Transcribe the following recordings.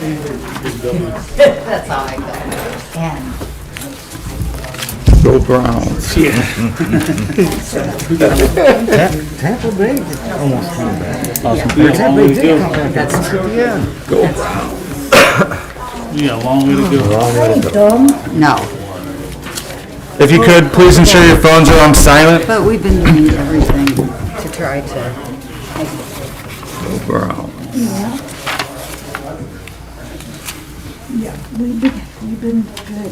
That's how I go. And Go Browns. Yeah. Tampa Bay almost came back. Awesome. We got a long way to go. that's true. Yeah. Go Browns. We got a long way to go. Long way to go. No, If you could, please ensure your phones are on silent. but we've been doing everything to try to. Go Browns. Yeah, we've been good.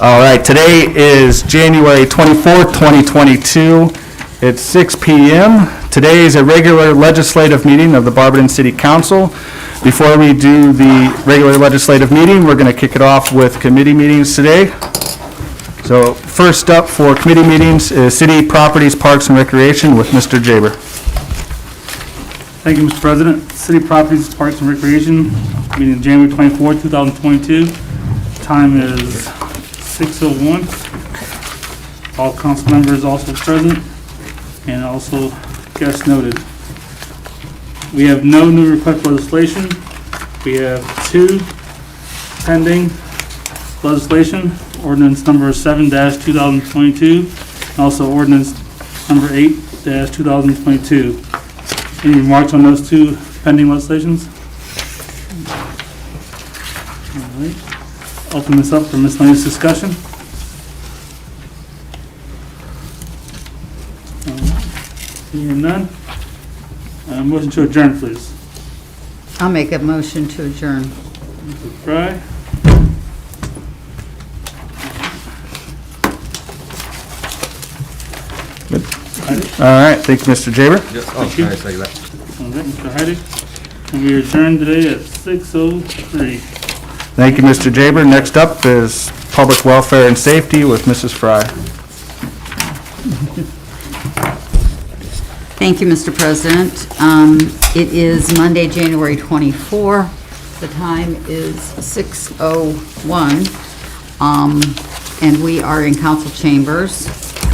All right, today is January 24th, 2022. It's 6 p.m. Today is a regular legislative meeting of the Barberton City Council. Before we do the regular legislative meeting, we're going to kick it off with committee meetings today. So first up for committee meetings is City Properties, Parks, and Recreation with Mr. Jaber. Thank you, Mr. President. City Properties, Parks and Recreation, meeting January 24, 2022. Time is 6:01. All council members also present and also guests noted. We have no new request legislation. We have 2 pending legislation. Ordinance Number 7-2022, and also Ordinance Number 8-2022. Any remarks on those 2 pending legislations? All right. Open this up for miscellaneous discussion. Hearing none. Motion to adjourn, please. I'll make a motion to adjourn. Mr. Fry. All right, thank you, Mr. Jaber. Thank you. All right, Mr. Heidi. And we adjourn today at 6:03. Thank you, Mr. Jaber. Next up is Public Welfare and Safety with Mrs. Fry. Thank you, Mr. President. It is Monday, January 24. The time is 6:01. And we are in council chambers.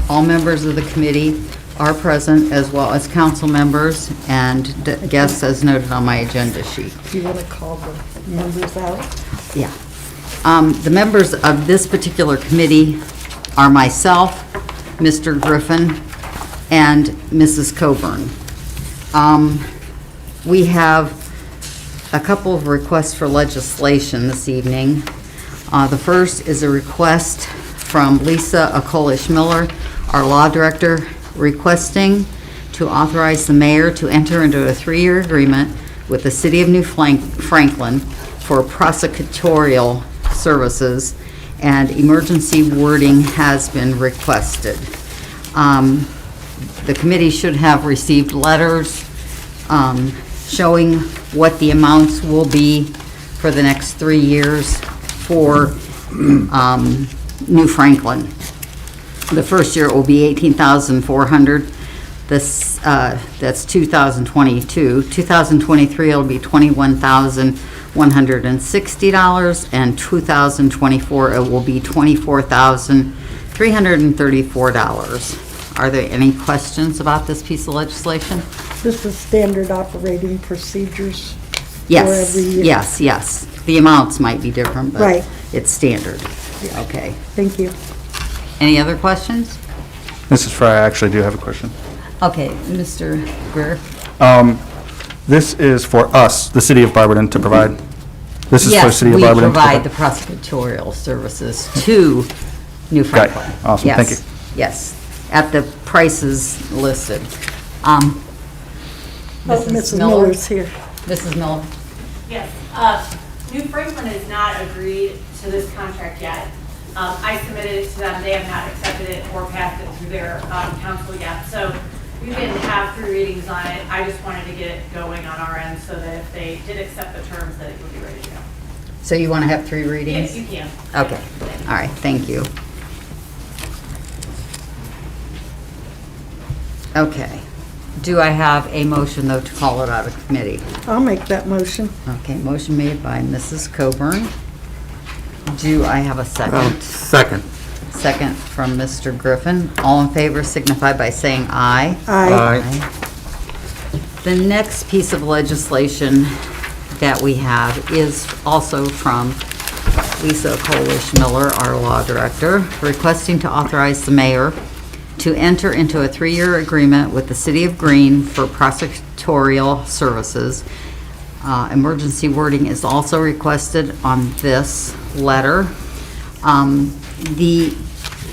All members of the committee are present, as well as council members and guests as noted on my agenda sheet. Do you want to call the members out? Yeah. The members of this particular committee are myself, Mr. Griffin, and Mrs. Coburn. We have a couple of requests for legislation this evening. The first is a request from Lisa Akolish-Miller, our law director, requesting to authorize the mayor to enter into a 3-year agreement with the City of New Franklin for prosecutorial services, and emergency wording has been requested. The committee should have received letters showing what the amounts will be for the next 3 years for New Franklin. The first year it will be $18,400. That's 2022. 2023 it'll be $21,160, and 2024 it will be $24,334. Are there any questions about this piece of legislation? This is standard operating procedures Yes, for every year. yes. The amounts might be different, but Right. it's standard. Okay. Thank you. Any other questions? Mrs. Fry, I actually do have a question. Okay, Mr. Greer? This is for us, the City of Barberton, to provide. This is for the City of Barberton. Yes, we provide the prosecutorial services to New Got it. Franklin. Awesome, thank you. Yes, at the prices listed. Mrs. Miller's here. Mrs. Miller? Yes, New Franklin has not agreed to this contract yet. I submitted it to them, they have not accepted it or passed it through their council yet. So we didn't have 3 readings on it. I just wanted to get it going on our end so that if they did accept the terms, that it would be ready to go. So you want to have 3 readings? Yes, you can. Okay, all right, thank you. Okay, do I have a motion, though, to call it out of committee? I'll make that motion. Okay, motion made by Mrs. Coburn. Do I have a second? Second. Second from Mr. Griffin. All in favor signify by saying aye. Aye. The next piece of legislation that we have is also from Lisa Colish Miller, our law director, requesting to authorize the mayor to enter into a 3-year agreement with the City of Greene for prosecutorial services. Emergency wording is also requested on this letter. The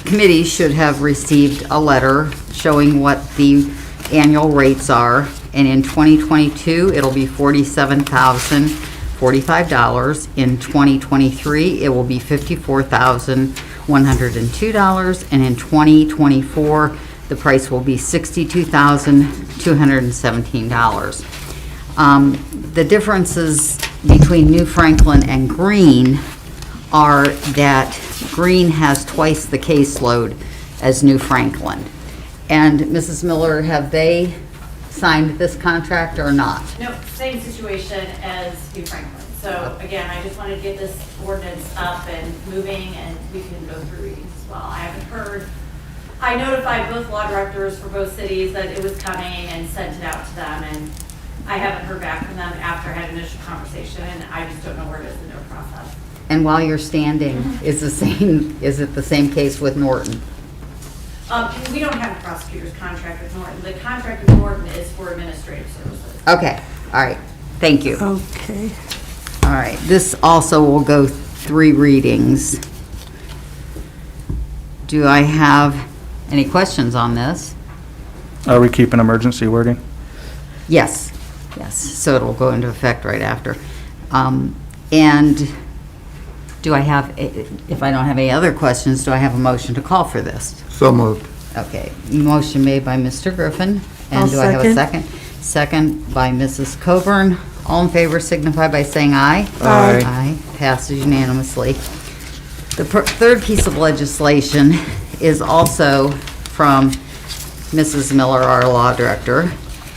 committee should have received a letter showing what the annual rates are, and in 2022, it'll be $47,045. In 2023, it will be $54,102, and in 2024, the price will be $62,217. The differences between New Franklin and Greene are that Greene has twice the caseload as New Franklin. And Mrs. Miller, have they signed this contract or not? No, same situation as New Franklin. So again, I just wanted to get this ordinance up and moving, and we can go through readings as well. I haven't heard, I notified both law directors for both cities that it was coming and sent it out to them, and I haven't heard back from them after I had an initial conversation, and I just don't know where it is in their process. And while you're standing, is it the same case with Norton? We don't have a prosecutor's contract with Norton. The contract with Norton is for administrative services. Okay, all right, thank you. Okay. All right, this also will go 3 readings. Do I have any questions on this? Are we keeping emergency wording? Yes, so it'll go into effect right after. And do I have, if I don't have any other questions, do I have a motion to call for this? So moved. Okay, motion made by Mr. Griffin. And I'll do I have a second. second? Second by Mrs. Coburn. All in favor signify by saying aye. Aye. Aye, passes unanimously. The third piece of legislation is also from Mrs. Miller, our law director,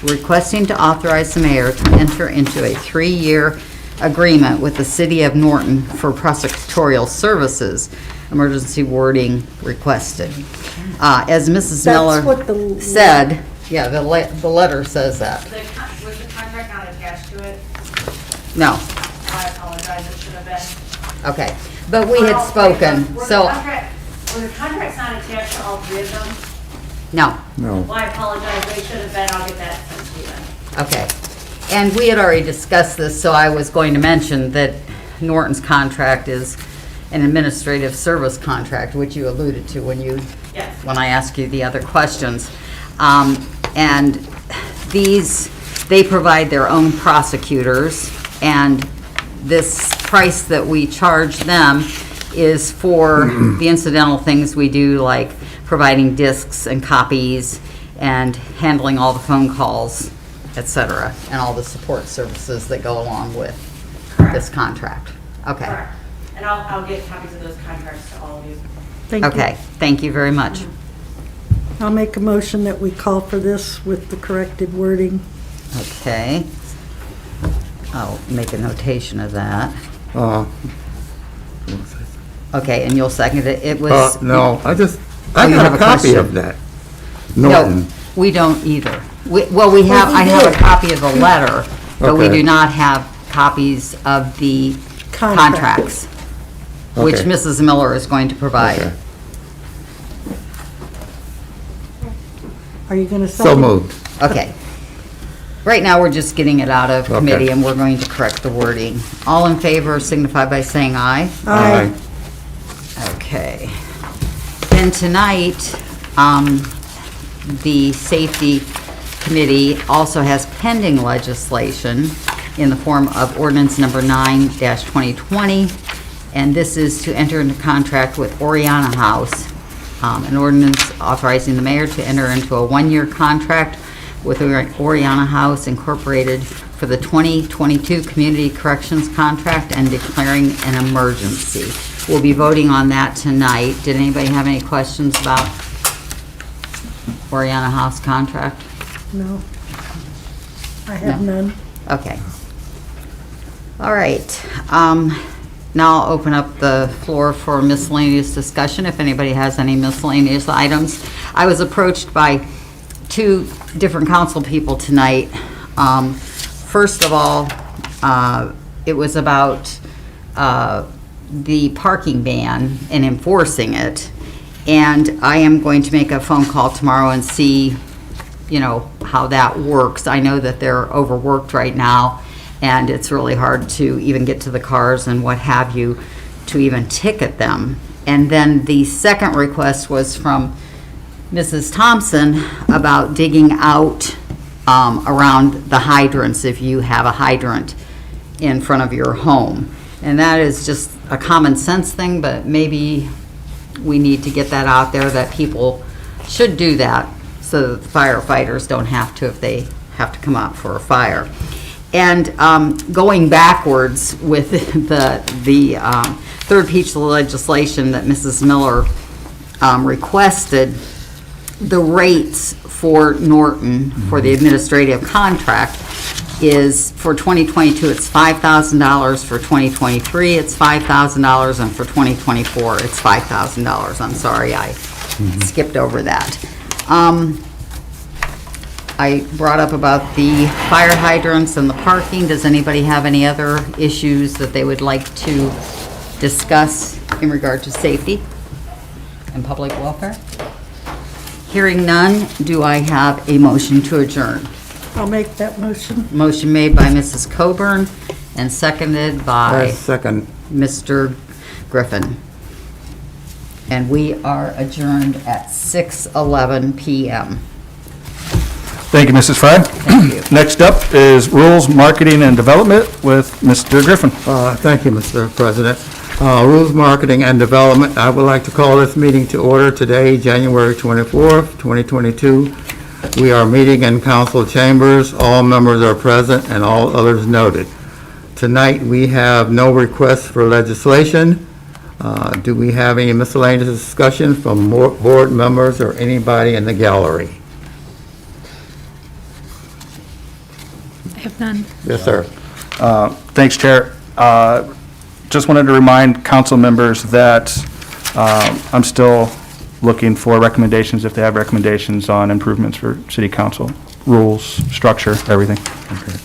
requesting to authorize the mayor to enter into a 3-year agreement with the City of Norton for prosecutorial services. Emergency wording requested. As Mrs. That's what Miller the- said, yeah, the letter says that. Was the contract not attached to it? No, I apologize, it should have been. okay. But we had spoken, so, Were the contracts not attached to all 3 of them? no, No. Well, I apologize, they should have been. I'll get that sent to you then. okay. And we had already discussed this, so I was going to mention that Norton's contract is an administrative service contract, which you alluded to when Yes. I asked you the other questions. And they provide their own prosecutors, and this price that we charge them is for the incidental things we do, like providing discs and copies and handling all the phone calls, et cetera, and all the support services that go along with this contract. Okay, Correct. And I'll get copies of those contracts to all of you. Thank you. okay, thank you very much. I'll make a motion that we call for this with the corrected wording. Okay. I'll make a notation of that. Okay, and you'll second it? It was... No, I you got have a a copy question. of that. No, Norton. we don't either. I have a copy of the letter, but we Okay. do not have copies of the contracts, which Okay. Mrs. Miller is going to provide. Okay. Are you going to So second? moved. Okay. Right now, we're just getting it out of committee, Okay. and we're going to correct the wording. All in favor signify by saying aye. Aye. Okay. Then tonight, the Safety Committee also has pending legislation in the form of Ordinance Number 9-2020, and this is to enter into contract with Oriana House, an ordinance authorizing the mayor to enter into a 1-year contract with Oriana House Incorporated for the 2022 Community Corrections Contract and declaring an emergency. We'll be voting on that tonight. Did anybody have any questions about Oriana House contract? No. I have No. none. Okay. All right. now I'll open up the floor for miscellaneous discussion, if anybody has any miscellaneous items. I was approached by 2 different council people tonight. First of all, it was about the parking ban and enforcing it. And I am going to make a phone call tomorrow and see, you know, how that works. I know that they're overworked right now, and it's really hard to even get to the cars and what have you to even ticket them. And then the second request was from Mrs. Thompson about digging out around the hydrants if you have a hydrant in front of your home. And that is just a common sense thing, but maybe we need to get that out there that people should do that so that the firefighters don't have to if they have to come out for a fire. And going backwards with the third piece of legislation that Mrs. Miller requested, the rates for Norton for the administrative contract is for 2022 it's $5,000, for 2023 it's $5,000, and for 2024 it's $5,000. I'm sorry, I skipped over that. I brought up about the fire hydrants and the parking. Does anybody have any other issues that they would like to discuss in regard to safety and public welfare? Hearing none, do I have a motion to adjourn? I'll make that motion. Motion made by Mrs. Coburn and seconded by Second. Mr. Griffin. And we are adjourned at 6:11 PM. Thank you, Mrs. Fry. Thank you. Next up is Rules, Marketing, and Development with Mr. Griffin. Thank you, Mr. President. Rules, Marketing, and Development. I would like to call this meeting to order today, January 24th, 2022. We are meeting in council chambers. All members are present and all others noted. Tonight, we have no requests for legislation. Do we have any miscellaneous discussion from board members or anybody in the gallery? I have none. Yes, sir. Thanks, Chair. Just wanted to remind council members that I'm still looking for recommendations, if they have recommendations on improvements for city council, rules, structure, everything. Okay.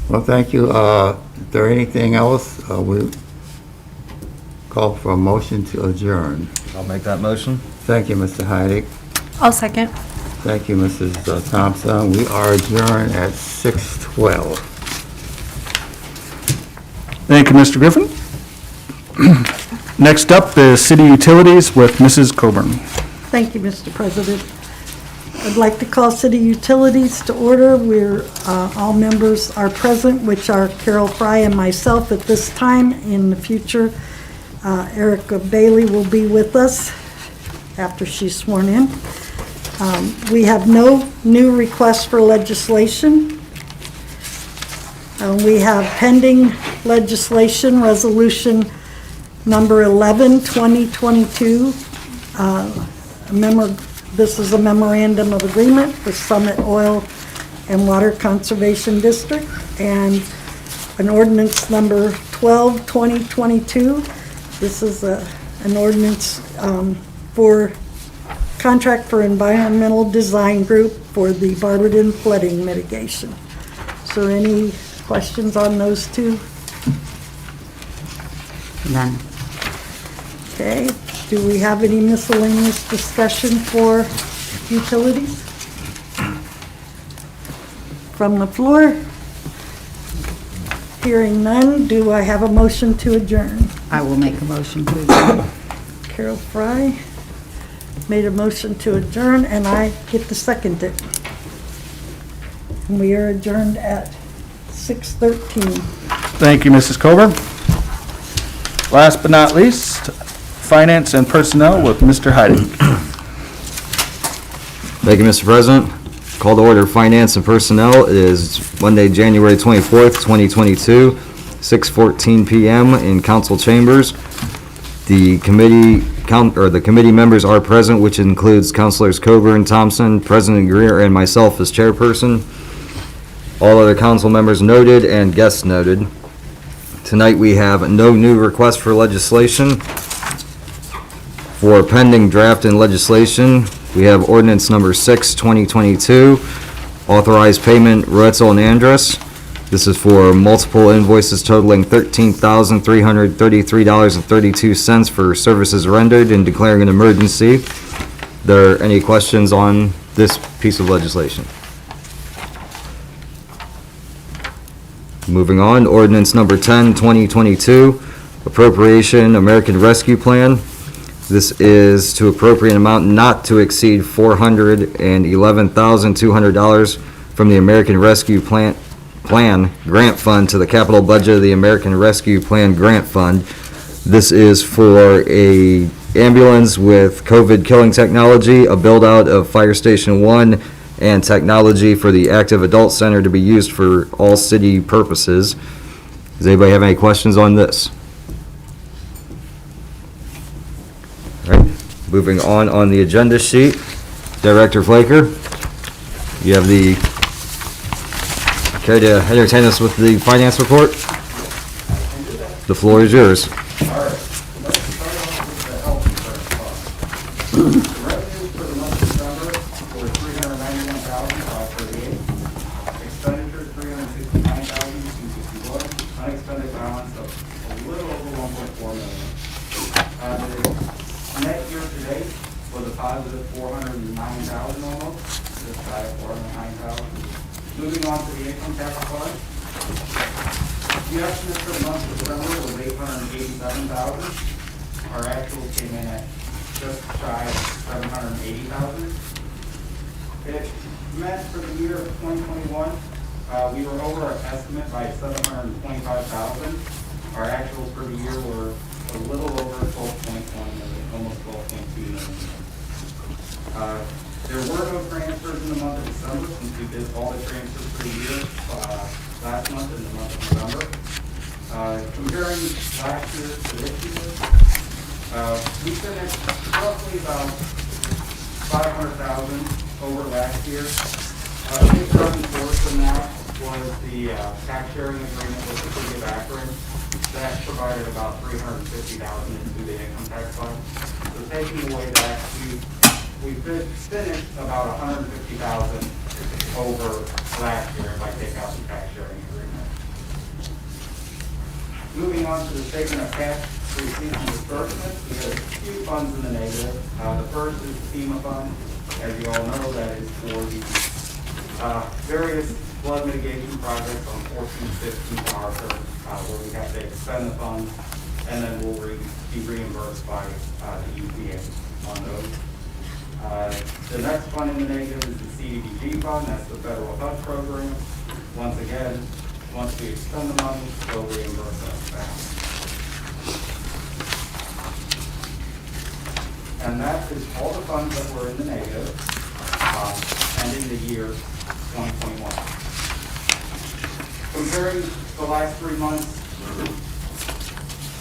Well, thank you. Is there anything else? We call for a motion to adjourn. I'll make that motion. Thank you, Mr. Heidig. I'll second. Thank you, Mrs. Thompson. We are adjourned at 6:12. Thank you, Mr. Griffin. Next up is City Utilities with Mrs. Coburn. Thank you, Mr. President. I'd like to call City Utilities to order. All members are present, which are Carol Fry and myself at this time. In the future, Erica Bailey will be with us after she's sworn in. We have no new requests for legislation. We have pending legislation, Resolution Number 11, 2022. This is a memorandum of agreement for Summit Oil and Water Conservation District, and an Ordinance Number 12, 2022. This is an ordinance for contract for environmental design group for the Barberton flooding mitigation. So any questions on those two? None. Okay, do we have any miscellaneous discussion for utilities? From the floor? Hearing none, do I have a motion to adjourn? I will make a motion to adjourn. Carol Fry made a motion to adjourn, and I get to second it. And we are adjourned at 6:13. Thank you, Mrs. Coburn. Last but not least, Finance and Personnel with Mr. Heidig. Thank you, Mr. President. Call to order Finance and Personnel. It is Monday, January 24th, 2022, 6:14 p.m. in council chambers. The committee members are present, which includes Councilors Coburn, Thompson, President Greer, and myself as chairperson. All other council members noted and guests noted. Tonight, we have no new requests for legislation. For pending draft and legislation, we have Ordinance Number 6, 2022, authorized payment Roetzel and Andrus. This is for multiple invoices totaling $13,333.32 for services rendered and declaring an emergency. There any questions on this piece of legislation? Moving on, Ordinance Number 10, 2022, Appropriation American Rescue Plan. This is to appropriate an amount not to exceed $411,200 from the American Rescue Plan Grant Fund to the capital budget of the American Rescue Plan Grant Fund. This is for a ambulance with COVID killing technology, a build-out of Fire Station 1, and technology for the Active Adult Center to be used for all city purposes. Does anybody have any questions on this? All right, moving on the agenda sheet. Director Flaker, you have the care to entertain us with the finance report? The floor is yours. All right, let's start off with the health insurance cost. The revenues for the month of December were $391,538. Expenditures, $369,261. Unexpended balance of a little over $1.4 million. The net year to date was a positive $409,000 almost, just shy of $409,000. Moving on to the income tax fund. The estimate for the month of December was $887,000. Our actual came in at just shy of $780,000. It meant for the year of 2021, we were over our estimate by $725,000. Our actuals for the year were a little over $12.1 million, almost $12.2 million. There were no transfers in the month of December since we did all the transfers for the year last month in the month of November. Comparing last year to this year, we finished roughly about $500,000 over last year. The big driving force in that was the tax sharing agreement with the city of Akron. That provided about $350,000 into the income tax fund. So taking away that, we finished about $150,000 over last year if I take out the tax sharing agreement. Moving on to the statement of cash receipts and disbursements, we have a few funds in the negative. The first is the Fema Fund. As you all know, that is for the various flood mitigation projects on 1415 Arthur, where we have to expend the funds, and then we'll be reimbursed by the UPA on those. The next fund in the negative is the Cdd Fund. That's the federal HUD program. Once again, once we expend the money, they'll reimburse us back. And that is all the funds that were in the negative, ending the year 2021. Comparing the last 3 months,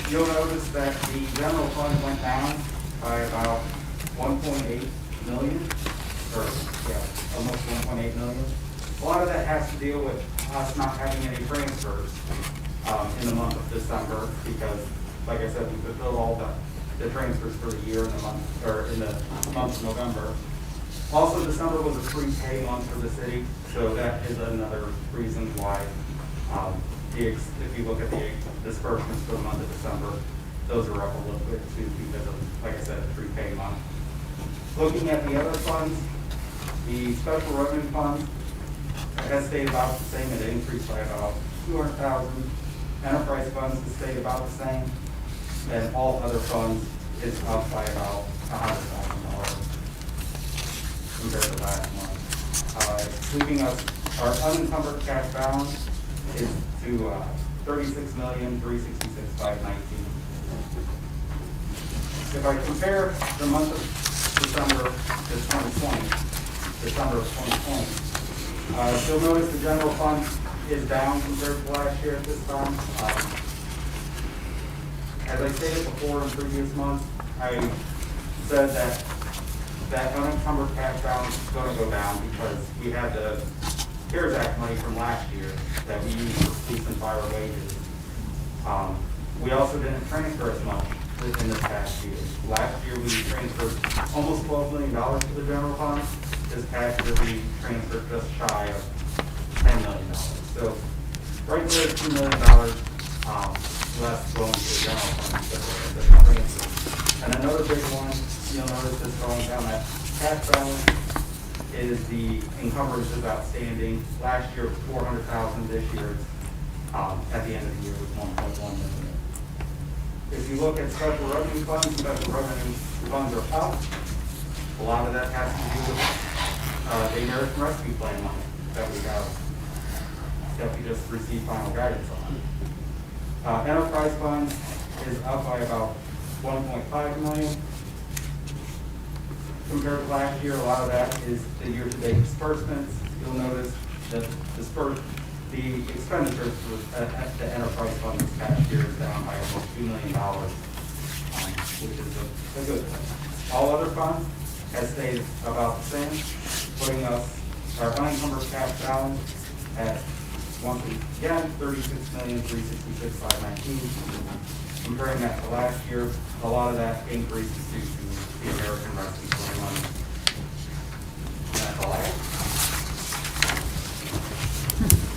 you'll notice that the general fund went down by about 1.8 million, or almost 1.8 million. A lot of that has to deal with us not having any transfers in the month of December because, like I said, we fulfilled all the transfers for the year in the month, or in the month of November. Also, December was a free pay month for the city, so that is another reason why, if you look at the disbursements for the month of December, those are up a little bit too because of, like I said, a free pay month. Looking at the other funds, the special revenue fund has stayed about the same. It increased by about $200,000. Enterprise funds has stayed about the same. And all other funds is up by about $100,000 compared to last month. Leaving us, our unencumbered cash balance is to $36,366,519. If I compare the month of December to 2020, December of 2020, you'll notice the general fund is down compared to last year at this time. As I stated before in previous months, I said that unencumbered cash balance is going to go down because we had to CARES Act money from last year that we used for police and fire wages. We also didn't transfer as much in this past year. Last year, we transferred almost $12 million to the general fund. This past year, we transferred just shy of $10 million. So right there, $2 million less going to the general fund than the transfer. And another big one, you'll notice is going down that cash balance is the encumbrances outstanding. Last year, it was $400,000. This year, at the end of the year, it was $1.1 million. If you look at special revenue funds are up. A lot of that has to do with the American Rescue Plan money that we have, that we just received final guidance on. Enterprise funds is up by about $1.5 million compared to last year. A lot of that is the year-to-date disbursements. You'll notice that the expenditures at the enterprise fund this past year is down by almost $2 million, which is a good thing. All other funds has stayed about the same, putting us, our unencumbered cash balance at, once again, $36,366,519. Comparing that to last year, a lot of that increase is due to the American Rescue Plan money. And that's all I have.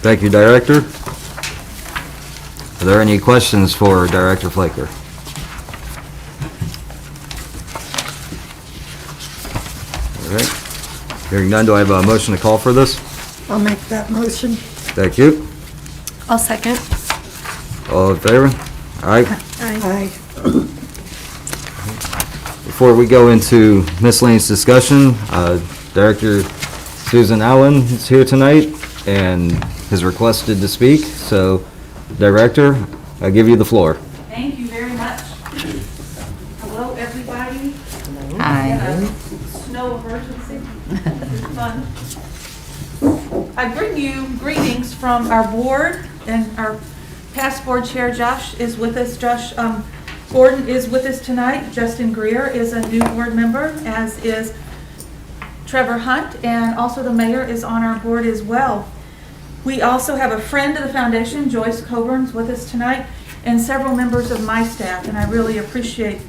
Thank you, Director. Are there any questions for Director Flaker? All right. Hearing none, do I have a motion to call for this? I'll make that motion. Thank you. I'll second. All in favor? Aye. Aye. Before we go into miscellaneous discussion, Director Susan Allen is here tonight and has requested to speak. So, Director, I give you the floor. Thank you very much. Hello, everybody. Hi. In a snow emergency. This is fun. I bring you greetings from our board, and our past board chair, Josh, is with us. Josh Gordon is with us tonight. Justin Greer is a new board member, as is Trevor Hunt, and also the mayor is on our board as well. We also have a friend of the foundation, Joyce Coburn's with us tonight, and several members of my staff, and I really appreciate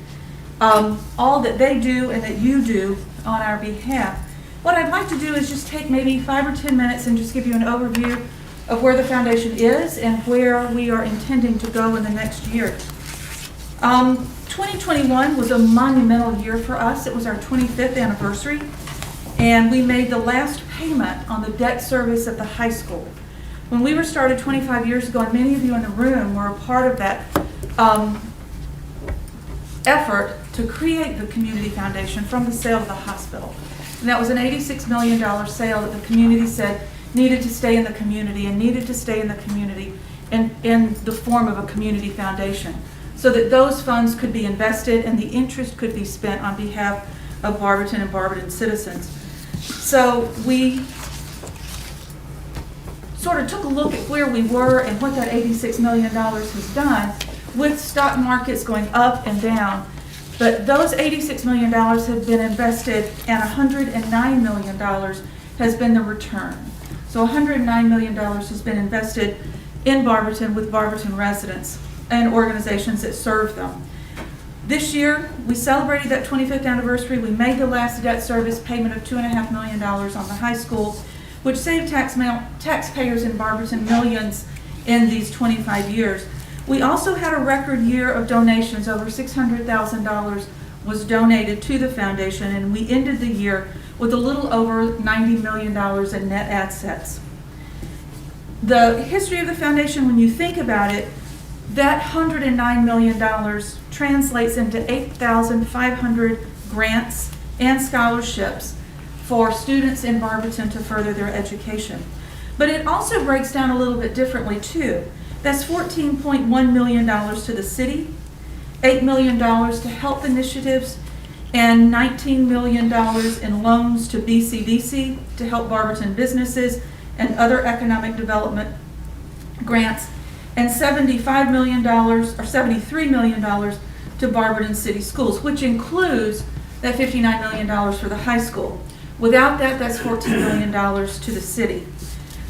all that they do and that you do on our behalf. What I'd like to do is just take maybe 5 or 10 minutes and just give you an overview of where the foundation is and where we are intending to go in the next year. 2021 was a monumental year for us. It was our 25th anniversary, and we made the last payment on the debt service at the high school. When we were started 25 years ago, and many of you in the room were a part of that effort to create the community foundation from the sale of the hospital. And that was an $86 million sale that the community said needed to stay in the community and needed to stay in the community in the form of a community foundation, so that those funds could be invested and the interest could be spent on behalf of Barberton and Barberton citizens. So we sort of took a look at where we were and what that $86 million has done, with stock markets going up and down. But those $86 million have been invested, and $109 million has been the return. So $109 million has been invested in Barberton with Barberton residents and organizations that serve them. This year, we celebrated that 25th anniversary. We made the last debt service payment of $2.5 million on the high school, which saved taxpayers in Barberton millions in these 25 years. We also had a record year of donations. Over $600,000 was donated to the foundation, and we ended the year with a little over $90 million in net assets. The history of the foundation, when you think about it, that $109 million translates into 8,500 grants and scholarships for students in Barberton to further their education. But it also breaks down a little bit differently too. That's $14.1 million to the city, $8 million to health initiatives, and $19 million in loans to BCDC to help Barberton businesses and other economic development grants, and $75 million or $73 million to Barberton City Schools, which includes that $59 million for the high school. Without that, that's $14 million to the city.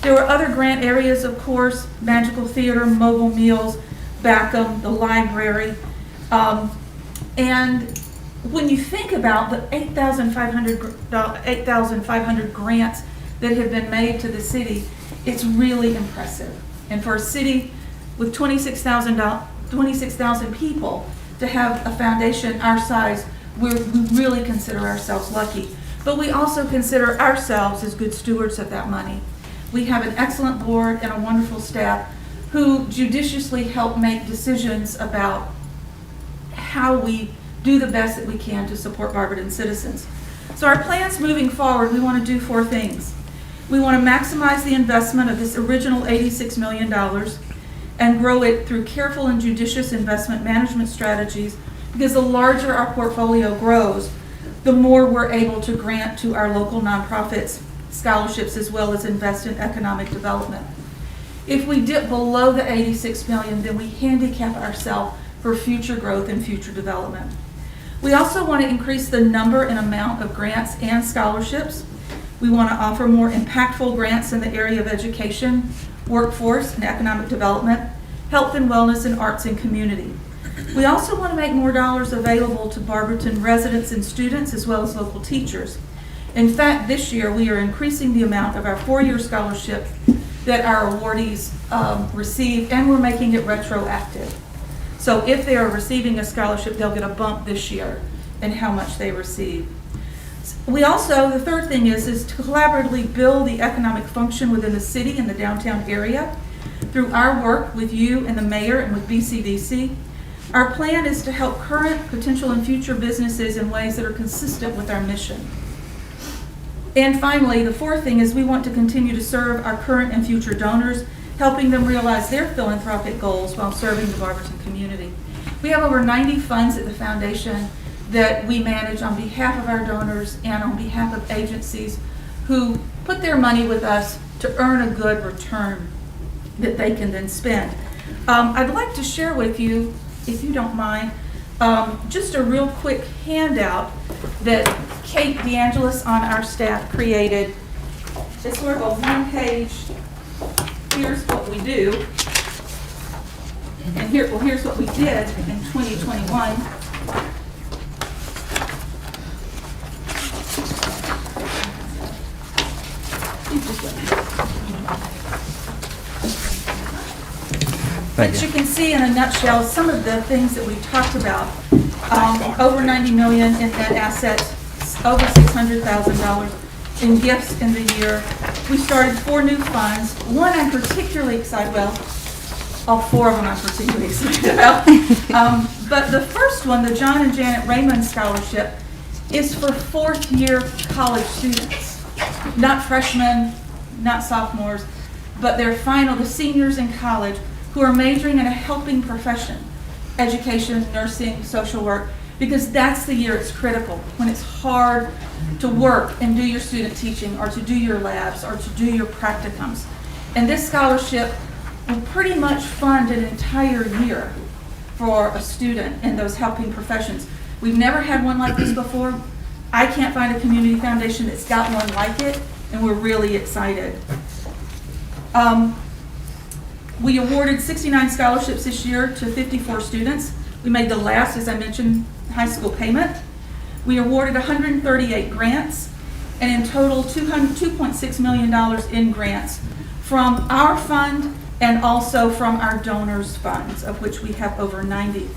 There were other grant areas, of course, Magical Theater, Mobile Meals, Backham, the library. And when you think about the 8,500 grants that have been made to the city, it's really impressive. And for a city with 26,000 people to have a foundation our size, we really consider ourselves lucky. But we also consider ourselves as good stewards of that money. We have an excellent board and a wonderful staff who judiciously help make decisions about how we do the best that we can to support Barberton citizens. So our plans moving forward, we want to do 4 things. We want to maximize the investment of this original $86 million and grow it through careful and judicious investment management strategies, because the larger our portfolio grows, the more we're able to grant to our local nonprofits scholarships as well as invest in economic development. If we dip below the $86 million, then we handicap ourselves for future growth and future development. We also want to increase the number and amount of grants and scholarships. We want to offer more impactful grants in the area of education, workforce and economic development, health and wellness, and arts and community. We also want to make more dollars available to Barberton residents and students as well as local teachers. In fact, this year we are increasing the amount of our 4-year scholarship that our awardees receive, and we're making it retroactive. So if they are receiving a scholarship, they'll get a bump this year in how much they receive. We also, the third thing is to collaboratively build the economic function within the city and the downtown area through our work with you and the mayor and with BCDC. Our plan is to help current, potential, and future businesses in ways that are consistent with our mission. And finally, the fourth thing is we want to continue to serve our current and future donors, helping them realize their philanthropic goals while serving the Barberton community. We have over 90 funds at the foundation that we manage on behalf of our donors and on behalf of agencies who put their money with us to earn a good return that they can then spend. I'd like to share with you, if you don't mind, just a real quick handout that Kate DeAngelis on our staff created. It's sort of a one-page, here's what we do, and here's what we did in 2021. But you can see in a nutshell some of the things that we talked about. Over $90 million in net assets, over $600,000 in gifts in the year. We started 4 new funds. One I'm particularly excited about. All 4 of them I'm particularly excited about. But the first one, the John and Janet Raymond Scholarship, is for 4th-year college students. Not freshmen, not sophomores, but their final, the seniors in college, who are majoring in a helping profession, education, nursing, social work, because that's the year it's critical, when it's hard to work and do your student teaching or to do your labs or to do your practicums. And this scholarship will pretty much fund an entire year for a student in those helping professions. We've never had one like this before. I can't find a community foundation that's got one like it, and we're really excited. We awarded 69 scholarships this year to 54 students. We made the last, as I mentioned, high school payment. We awarded 138 grants, and in total $2.6 million in grants from our fund and also from our donors' funds, of which we have over 90.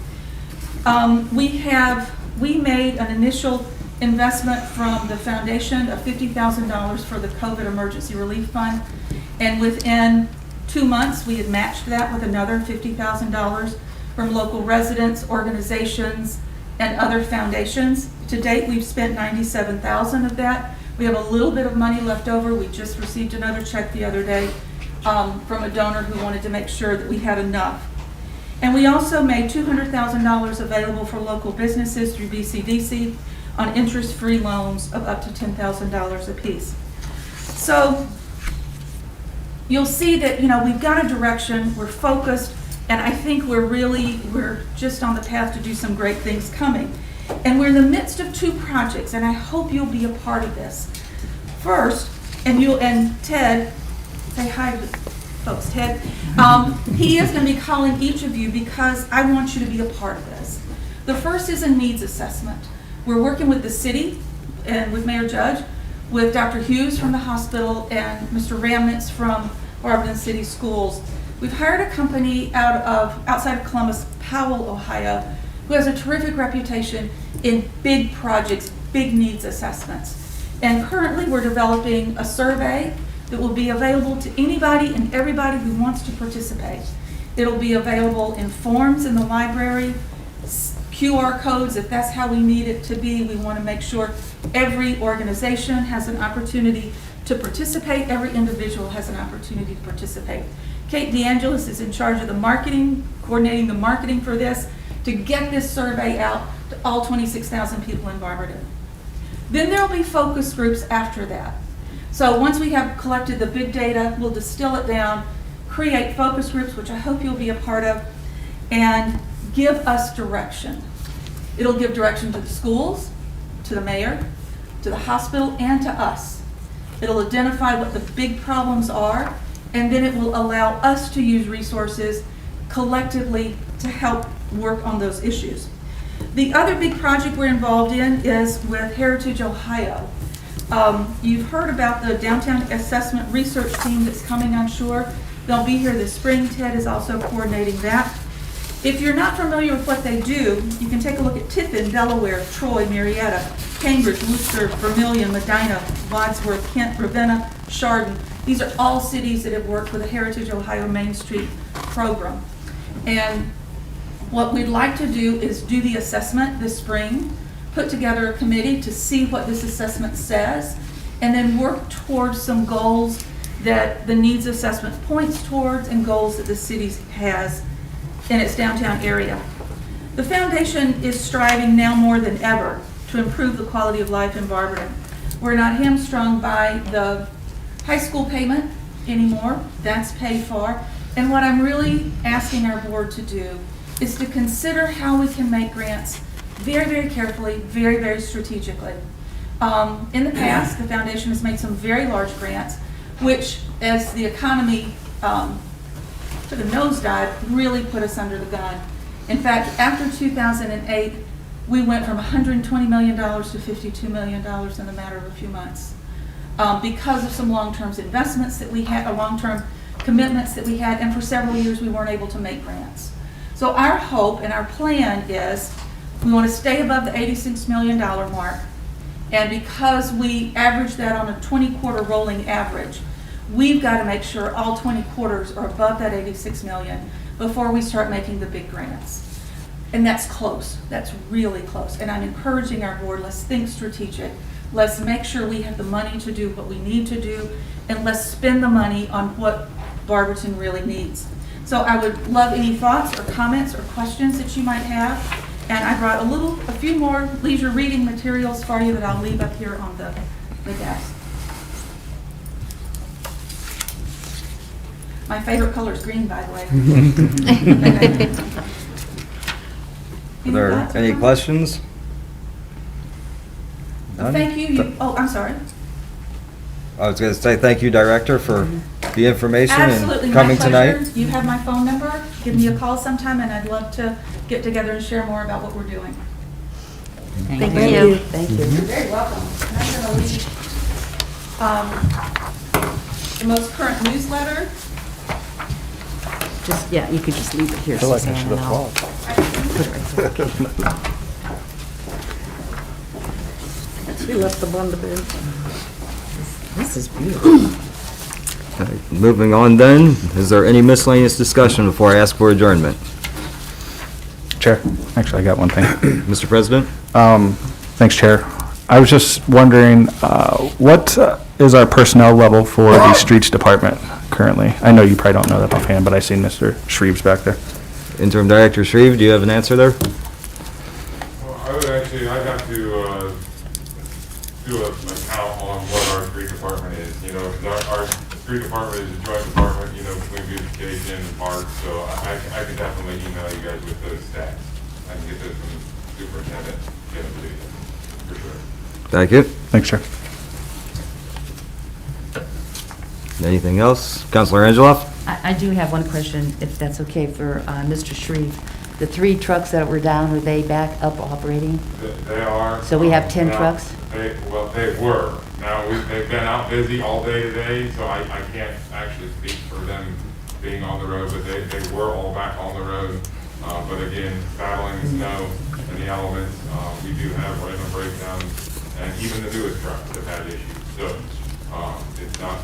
We made an initial investment from the foundation of $50,000 for the COVID Emergency Relief Fund, and within 2 months, we had matched that with another $50,000 from local residents, organizations, and other foundations. To date, we've spent $97,000 of that. We have a little bit of money left over. We just received another check the other day from a donor who wanted to make sure that we had enough. And we also made $200,000 available for local businesses through BCDC on interest-free loans of up to $10,000 apiece. So you'll see that, we've got a direction, we're focused, and I think we're just on the path to do some great things coming. And we're in the midst of 2 projects, and I hope you'll be a part of this. First, and Ted say hi to folks, Ted. He is going to be calling each of you because I want you to be a part of this. The first is a needs assessment. We're working with the city and with Mayor Judge, with Dr. Hughes from the hospital and Mr. Ramnitz from Barberton City Schools. We've hired a company outside of Columbus, Powell, Ohio, who has a terrific reputation in big projects, big needs assessments. And currently we're developing a survey that will be available to anybody and everybody who wants to participate. It'll be available in forms in the library, QR codes if that's how we need it to be. We want to make sure every organization has an opportunity to participate, every individual has an opportunity to participate. Kate DeAngelis is in charge of the marketing, coordinating the marketing for this, to get this survey out to all 26,000 people in Barberton. Then there will be focus groups after that. So once we have collected the big data, we'll distill it down, create focus groups, which I hope you'll be a part of, and give us direction. It'll give direction to the schools, to the mayor, to the hospital, and to us. It'll identify what the big problems are, and then it will allow us to use resources collectively to help work on those issues. The other big project we're involved in is with Heritage Ohio. You've heard about the downtown assessment research team that's coming, I'm sure. They'll be here this spring. Ted is also coordinating that. If you're not familiar with what they do, you can take a look at Tiffin, Delaware, Troy, Marietta, Cambridge, Worcester, Vermilion, Medina, Wadsworth, Kent, Ravenna, Chardon. These are all cities that have worked with the Heritage Ohio Main Street program. And what we'd like to do is do the assessment this spring, put together a committee to see what this assessment says, and then work towards some goals that the needs assessment points towards and goals that the city has in its downtown area. The foundation is striving now more than ever to improve the quality of life in Barberton. We're not hamstrung by the high school payment anymore. That's paid for. And what I'm really asking our board to do is to consider how we can make grants very, very carefully, very, very strategically. In the past, the foundation has made some very large grants, which, as the economy took a nosedive, really put us under the gun. In fact, after 2008, we went from $120 million to $52 million in a matter of a few months. Because of some long-term investments that we had, long-term commitments that we had, and for several years we weren't able to make grants. So our hope and our plan is we want to stay above the $86 million mark, and because we average that on a 20-quarter rolling average, we've got to make sure all 20 quarters are above that $86 million before we start making the big grants. And that's close. That's really close. And I'm encouraging our board, let's think strategic. Let's make sure we have the money to do what we need to do, and let's spend the money on what Barberton really needs. So I would love any thoughts or comments or questions that you might have. And I brought a few more leisure reading materials for you that I'll leave up here on the desk. My favorite color is green, by the way. Are there any questions? None? Thank you. Oh, I'm sorry. I was going to say thank you, Director, for the information Absolutely, and coming my tonight. pleasure. You have my phone number. Give me a call sometime, and I'd love to get together and share more about what we're doing. Thank you. Thank you. You're very welcome. And I'm going to leave the most current newsletter. Just, yeah, you could just leave it here. I feel like I Suzanne, should and have I'll thought. put it right there. She left the one to bed. This is beautiful. Okay, moving on then, is there any miscellaneous discussion before I ask for adjournment? Chair, actually, I got one thing. Mr. President? Thanks, Chair. I was just wondering, what is our personnel level for the streets department currently? I know you probably don't know that offhand, but I seen Mr. Shreves back there. Interim Director Shreve, do you have an answer there? Well, I'd have to do an count on what our street department is, because our street department is a joint department, between beautification and parks, so I can definitely email you guys with those stats. I can get those from the superintendent, get them to you, for sure. Thank you. Thanks, Chair. Anything else? Counselor Angeloff? I do have one question, if that's okay, for Mr. Shreve. The 3 trucks that were down, are they back up operating? They are. So we have 10 now, trucks? They were. Now, they've been out busy all day today, so I can't actually speak for them being on the road, but they were all back on the road. But again, battling the snow and the elements, we do have random breakdowns, and even the newest trucks have had issues. So it's not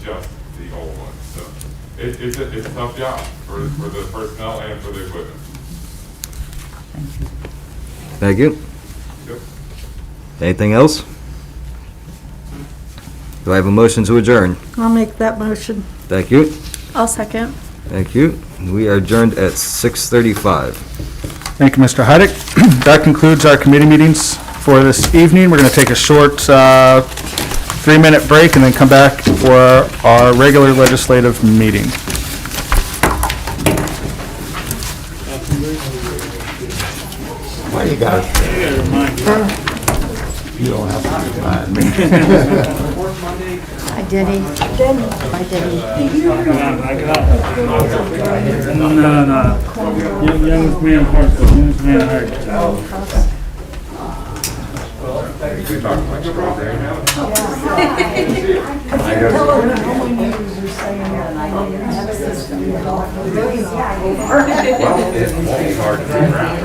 just the old ones. So it's a tough job for the personnel and for the equipment. Thank you. Yep. Anything else? Do I have a motion to adjourn? I'll make that motion. Thank you. I'll second. Thank you. We are adjourned at 6:35. Thank you, Mr. Heidick. That concludes our committee meetings for this evening. We're going to take a short 3-minute break and then come back for our regular legislative meeting. Why you got it? You don't have to remind me. Hi, Denny. Hi, Denny. No. Youngest man parts, youngest man hired. We talking about strawberry now? Well, it won't be hard to figure out.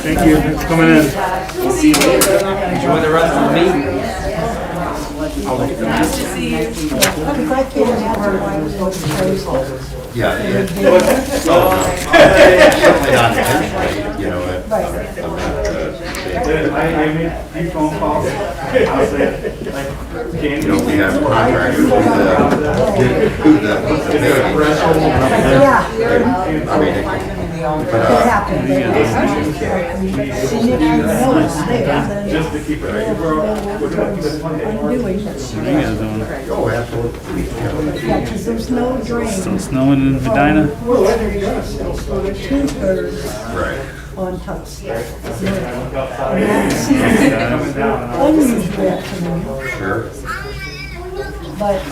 Thank you for coming in. Enjoy the rest of the meeting. Yeah, certainly not intentionally, you know, I made a few phone calls. I'll say it. you know, we have contractors who the I mean, Just to keep it right. oh, absolutely. Yeah, because there's no drain. Still snowing in Medina? Right. On Hudson. Unusual to me, Sure. but I've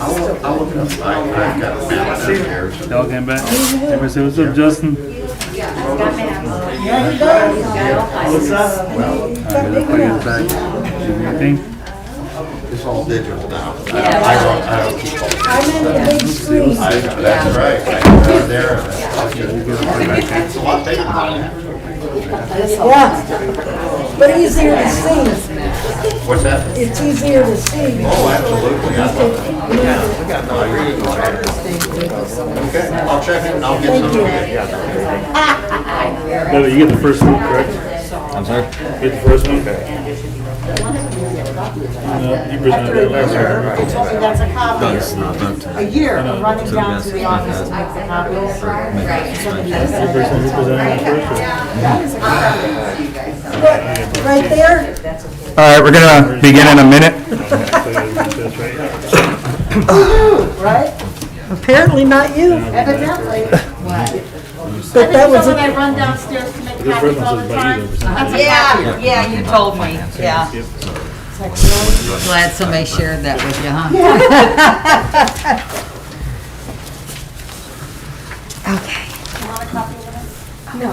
got a balance in here. Y'all came back? Everybody say, what's up, Justin? yeah, he does. What's up? Anything? It's all digital now. I don't keep all I'm in the big screen. That's right. There. It's a lot bigger than that. Yeah, but easier to see. What's that? It's easier to see. Oh, absolutely. I love it. Okay, I'll check it and I'll get some. No, you get the first one, correct? I'm sorry? Get the first one? You presented that last year. That's a copy. No, this is not vote. A year of running down to the office to make the copies. You presented that first? Right there? All right, we're going to begin in a minute. Right? Apparently not you. Evidently. But that was When I a, run downstairs to make copies all the time. That's a copy. Yeah, you told me, yeah. Glad somebody shared that with you, huh? Okay. You want a copy of it? No.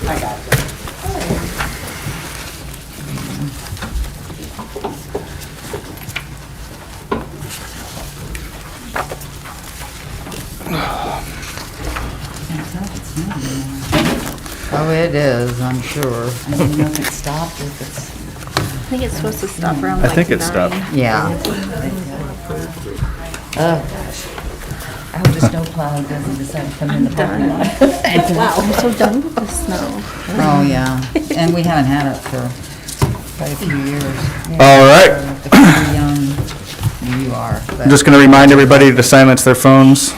I got you. Oh, it is, I'm sure. I don't know if it stopped, if it's... I think it's supposed to stop around I like think it stopped. 9. Yeah. I hope the snowplow doesn't decide to come in the parking lot. I'm so done with the snow. Oh, yeah. And we haven't had it for quite a few years. All right. If you're young, you are. I'm just going to remind everybody to silence their phones.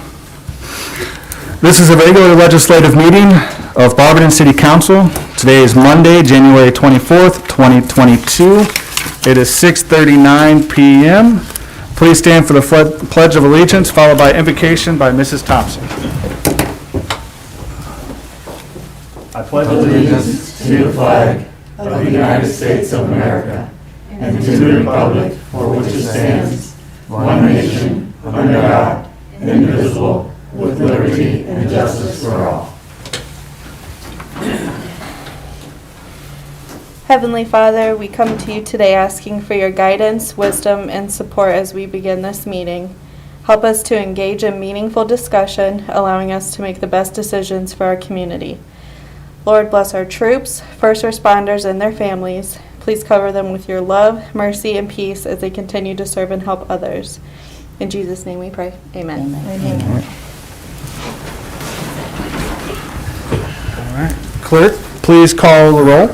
This is a regular legislative meeting of Barberton City Council. Today is Monday, January 24th, 2022. It is 6:39 PM. Please stand for the Pledge of Allegiance, followed by invocation by Mrs. Thompson. I pledge allegiance to the flag of the United States of America and to the republic for which it stands, one nation, under God, indivisible, with liberty and justice for all. Heavenly Father, we come to you today asking for your guidance, wisdom, and support as we begin this meeting. Help us to engage in meaningful discussion, allowing us to make the best decisions for our community. Lord, bless our troops, first responders, and their families. Please cover them with your love, mercy, and peace as they continue to serve and help others. In Jesus' name we pray. Amen. Amen. All right. Clerk, please call the roll.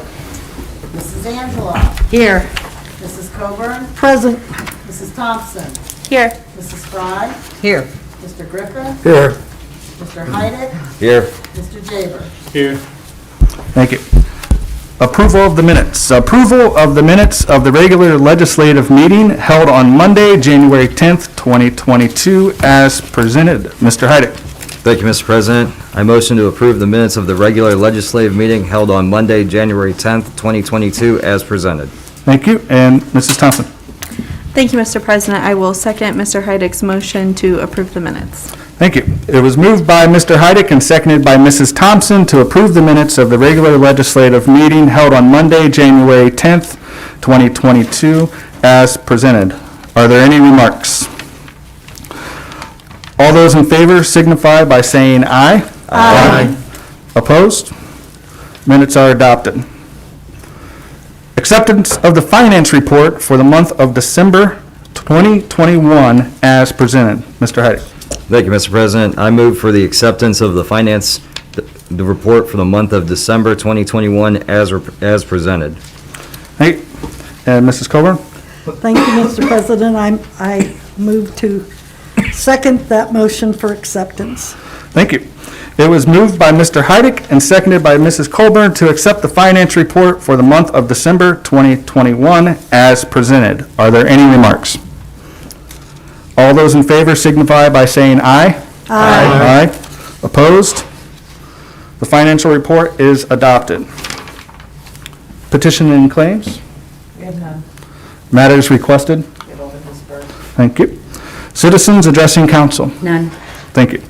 Mrs. Angela. Here. Mrs. Coburn. Present. Mrs. Thompson. Here. Mrs. Fry. Here. Mr. Griffin. Here. Mr. Heidick. Here. Mr. Jaber. Here. Thank you. Approval of the minutes. Approval of the minutes of the regular legislative meeting held on Monday, January 10th, 2022, as presented. Mr. Heidick. Thank you, Mr. President. I motion to approve the minutes of the regular legislative meeting held on Monday, January 10th, 2022, as presented. Thank you. And Mrs. Thompson. Thank you, Mr. President. I will second Mr. Heidick's motion to approve the minutes. Thank you. It was moved by Mr. Heidick and seconded by Mrs. Thompson to approve the minutes of the regular legislative meeting held on Monday, January 10th, 2022, as presented. Are there any remarks? All those in favor signify by saying aye. Aye. Opposed? Minutes are adopted. Acceptance of the finance report for the month of December 2021 as presented. Mr. Heidick. Thank you, Mr. President. I move for the acceptance of the the report for the month of December 2021 as presented. Thank you. And Mrs. Coburn? Thank you, Mr. President. I move to second that motion for acceptance. Thank you. It was moved by Mr. Heidick and seconded by Mrs. Colburn to accept the finance report for the month of December 2021 as presented. Are there any remarks? All those in favor signify by saying aye. Aye. Aye. Opposed? The financial report is adopted. Petition and claims? We have none. Matters requested? Get over this first. Thank you. Citizens addressing council? None. Thank you.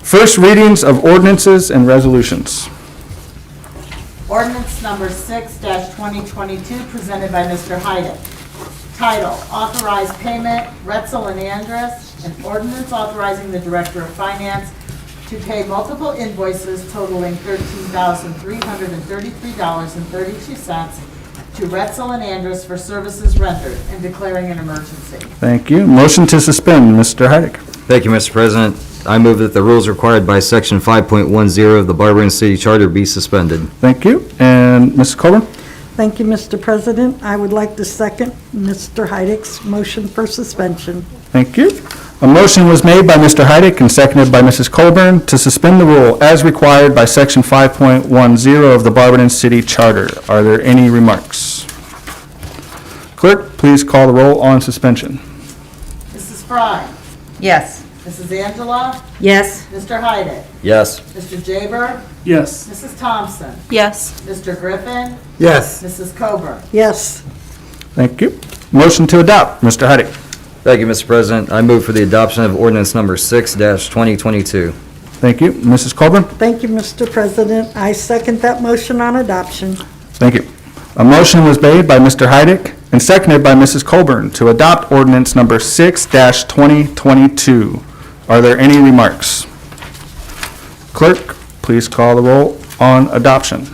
First readings of ordinances and resolutions. Ordinance number 6-2022, presented by Mr. Heidick. Title, Authorized Payment, Retzel and Andrus, an ordinance authorizing the Director of Finance to pay multiple invoices totaling $13,333.32 to Retzel and Andrus for services rendered and declaring an emergency. Thank you. Motion to suspend, Mr. Heidick. Thank you, Mr. President. I move that the rules required by Section 5.10 of the Barberton City Charter be suspended. Thank you. And Mrs. Colburn? Thank you, Mr. President. I would like to second Mr. Heidick's motion for suspension. Thank you. A motion was made by Mr. Heidick and seconded by Mrs. Colburn to suspend the rule as required by Section 5.10 of the Barberton City Charter. Are there any remarks? Clerk, please call the roll on suspension. Mrs. Fry. Yes. Mrs. Angela. Yes. Mr. Heidick. Yes. Mr. Jaber. Yes. Mrs. Thompson. Yes. Mr. Griffin. Yes. Mrs. Coburn. Yes. Thank you. Motion to adopt, Mr. Heidick. Thank you, Mr. President. I move for the adoption of ordinance number 6-2022. Thank you. Mrs. Colburn? Thank you, Mr. President. I second that motion on adoption. Thank you. A motion was made by Mr. Heidick and seconded by Mrs. Colburn to adopt ordinance number 6-2022. Are there any remarks? Clerk, please call the roll on adoption.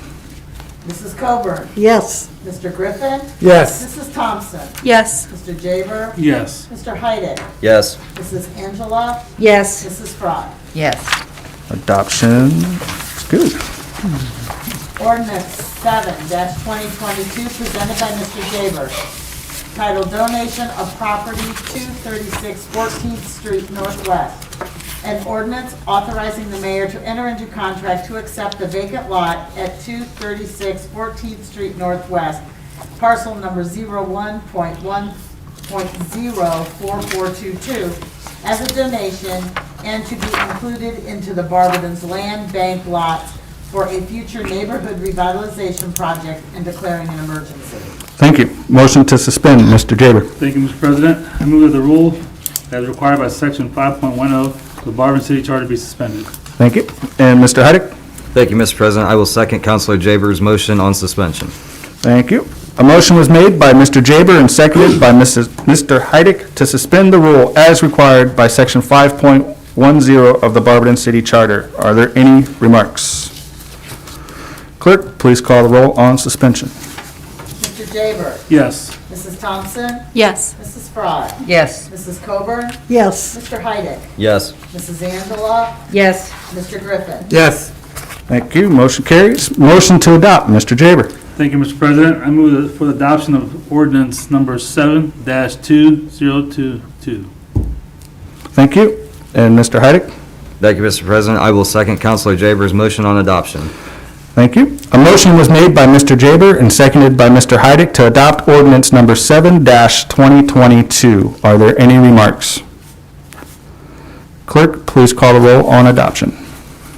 Mrs. Coburn. Yes. Mr. Griffin. Yes. Mrs. Thompson. Yes. Mr. Jaber. Yes. Mr. Heidick. Yes. Mrs. Angela. Yes. Mrs. Fry. Yes. Adoption is good. Ordinance 7-2022, presented by Mr. Jaber. Titled Donation of Property, 236 14th Street Northwest. An ordinance authorizing the mayor to enter into contract to accept the vacant lot at 236 14th Street Northwest, parcel number 01.1.04422, as a donation and to be included into the Barberton's land bank lots for a future neighborhood revitalization project and declaring an emergency. Thank you. Motion to suspend, Mr. Jaber. Thank you, Mr. President. I move that the rule as required by section 5.10 of the Barberton City Charter be suspended. Thank you. And Mr. Heidick? Thank you, Mr. President. I will second Councilor Jaber's motion on suspension. Thank you. A motion was made by Mr. Jaber and seconded by Mr. Heidick to suspend the rule as required by section 5.10 of the Barberton City Charter. Are there any remarks? Clerk, please call the roll on suspension. Mr. Jaber? Yes. Mrs. Thompson? Yes. Mrs. Fry? Yes. Mrs. Coburn? Yes. Mr. Heidick? Yes. Mrs. Angela? Yes. Mr. Griffin? Yes. Thank you. Motion carries. Motion to adopt, Mr. Jaber. Thank you, Mr. President. I move for the adoption of ordinance number 7-2022. Thank you. And Mr. Heidick? Thank you, Mr. President. I will second Councilor Jaber's motion on adoption. Thank you. A motion was made by Mr. Jaber and seconded by Mr. Heidick to adopt ordinance number 7-2022. Are there any remarks? Clerk, please call the roll on adoption.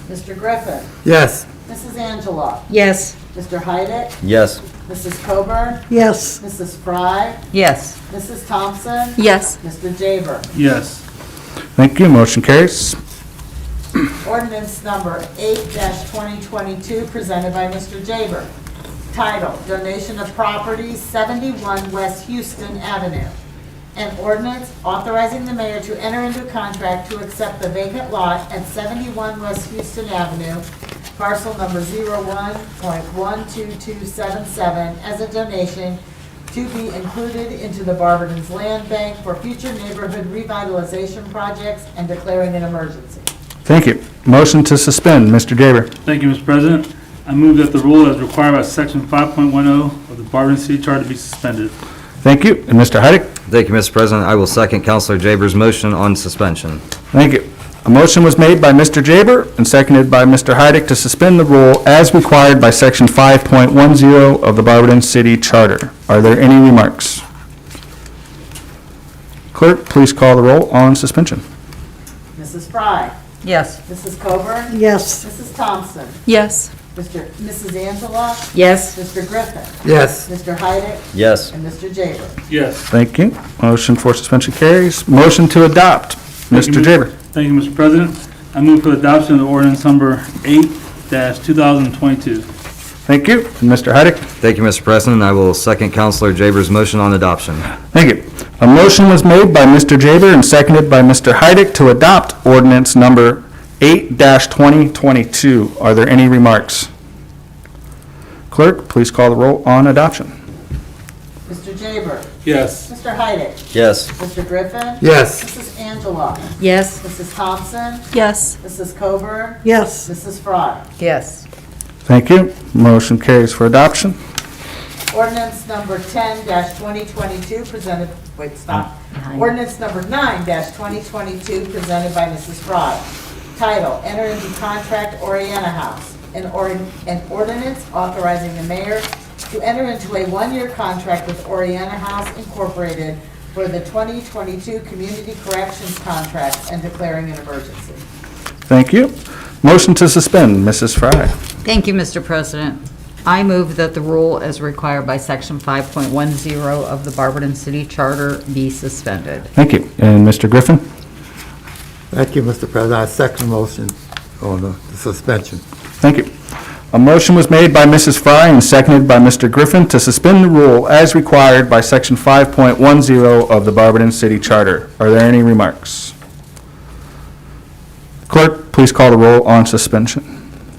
Mr. Griffin? Yes. Mrs. Angela? Yes. Mr. Heidick? Yes. Mrs. Coburn? Yes. Mrs. Fry? Yes. Mrs. Thompson? Yes. Mr. Jaber? Yes. Thank you. Motion carries. Ordinance number 8-2022, presented by Mr. Jaber. Title, Donation of Properties, 71 West Houston Avenue. An ordinance authorizing the mayor to enter into a contract to accept the vacant lot at 71 West Houston Avenue, parcel number 01.12277, as a donation to be included into the Barberton's land bank for future neighborhood revitalization projects and declaring an emergency. Thank you. Motion to suspend, Mr. Jaber. Thank you, Mr. President. I move that the rule as required by section 5.10 of the Barberton City Charter be suspended. Thank you. And Mr. Heidick? Thank you, Mr. President. I will second Councilor Jaber's motion on suspension. Thank you. A motion was made by Mr. Jaber and seconded by Mr. Heidick to suspend the rule as required by section 5.10 of the Barberton City Charter. Are there any remarks? Clerk, please call the roll on suspension. Mrs. Fry? Yes. Mrs. Coburn? Yes. Mrs. Thompson? Yes. Mrs. Angela? Yes. Mr. Griffin? Yes. Mr. Heidick? Yes. And Mr. Jaber? Yes. Thank you. Motion for suspension carries. Motion to adopt, Thank you, Mr. Jaber. Thank you, Mr. President. I move for the adoption of the ordinance number 8-2022. Thank you. And Mr. Heidick? Thank you, Mr. President. I will second Councilor Jaber's motion on adoption. Thank you. A motion was made by Mr. Jaber and seconded by Mr. Heidick to adopt ordinance number 8-2022. Are there any remarks? Clerk, please call the roll on adoption. Mr. Jaber? Yes. Mr. Heidick? Yes. Mr. Griffin? Yes. Mrs. Angela? Yes. Mrs. Thompson? Yes. Mrs. Coburn? Yes. Mrs. Fry? Yes. Thank you. Motion carries for adoption. Ordinance number 10-2022, presented, wait, stop. Ordinance number 9-2022, presented by Mrs. Fry. Title, Enter into Contract Oriana House. An ordinance authorizing the mayor to enter into a one-year contract with Oriana House Incorporated for the 2022 Community Corrections Contracts and declaring an emergency. Thank you. Motion to suspend, Mrs. Fry. Thank you, Mr. President. I move that the rule as required by section 5.10 of the Barberton City Charter be suspended. Thank you. And Mr. Griffin? Thank you, Mr. President. I second motion on the suspension. Thank you. A motion was made by Mrs. Fry and seconded by Mr. Griffin to suspend the rule as required by section 5.10 of the Barberton City Charter. Are there any remarks? Clerk, please call the roll on suspension.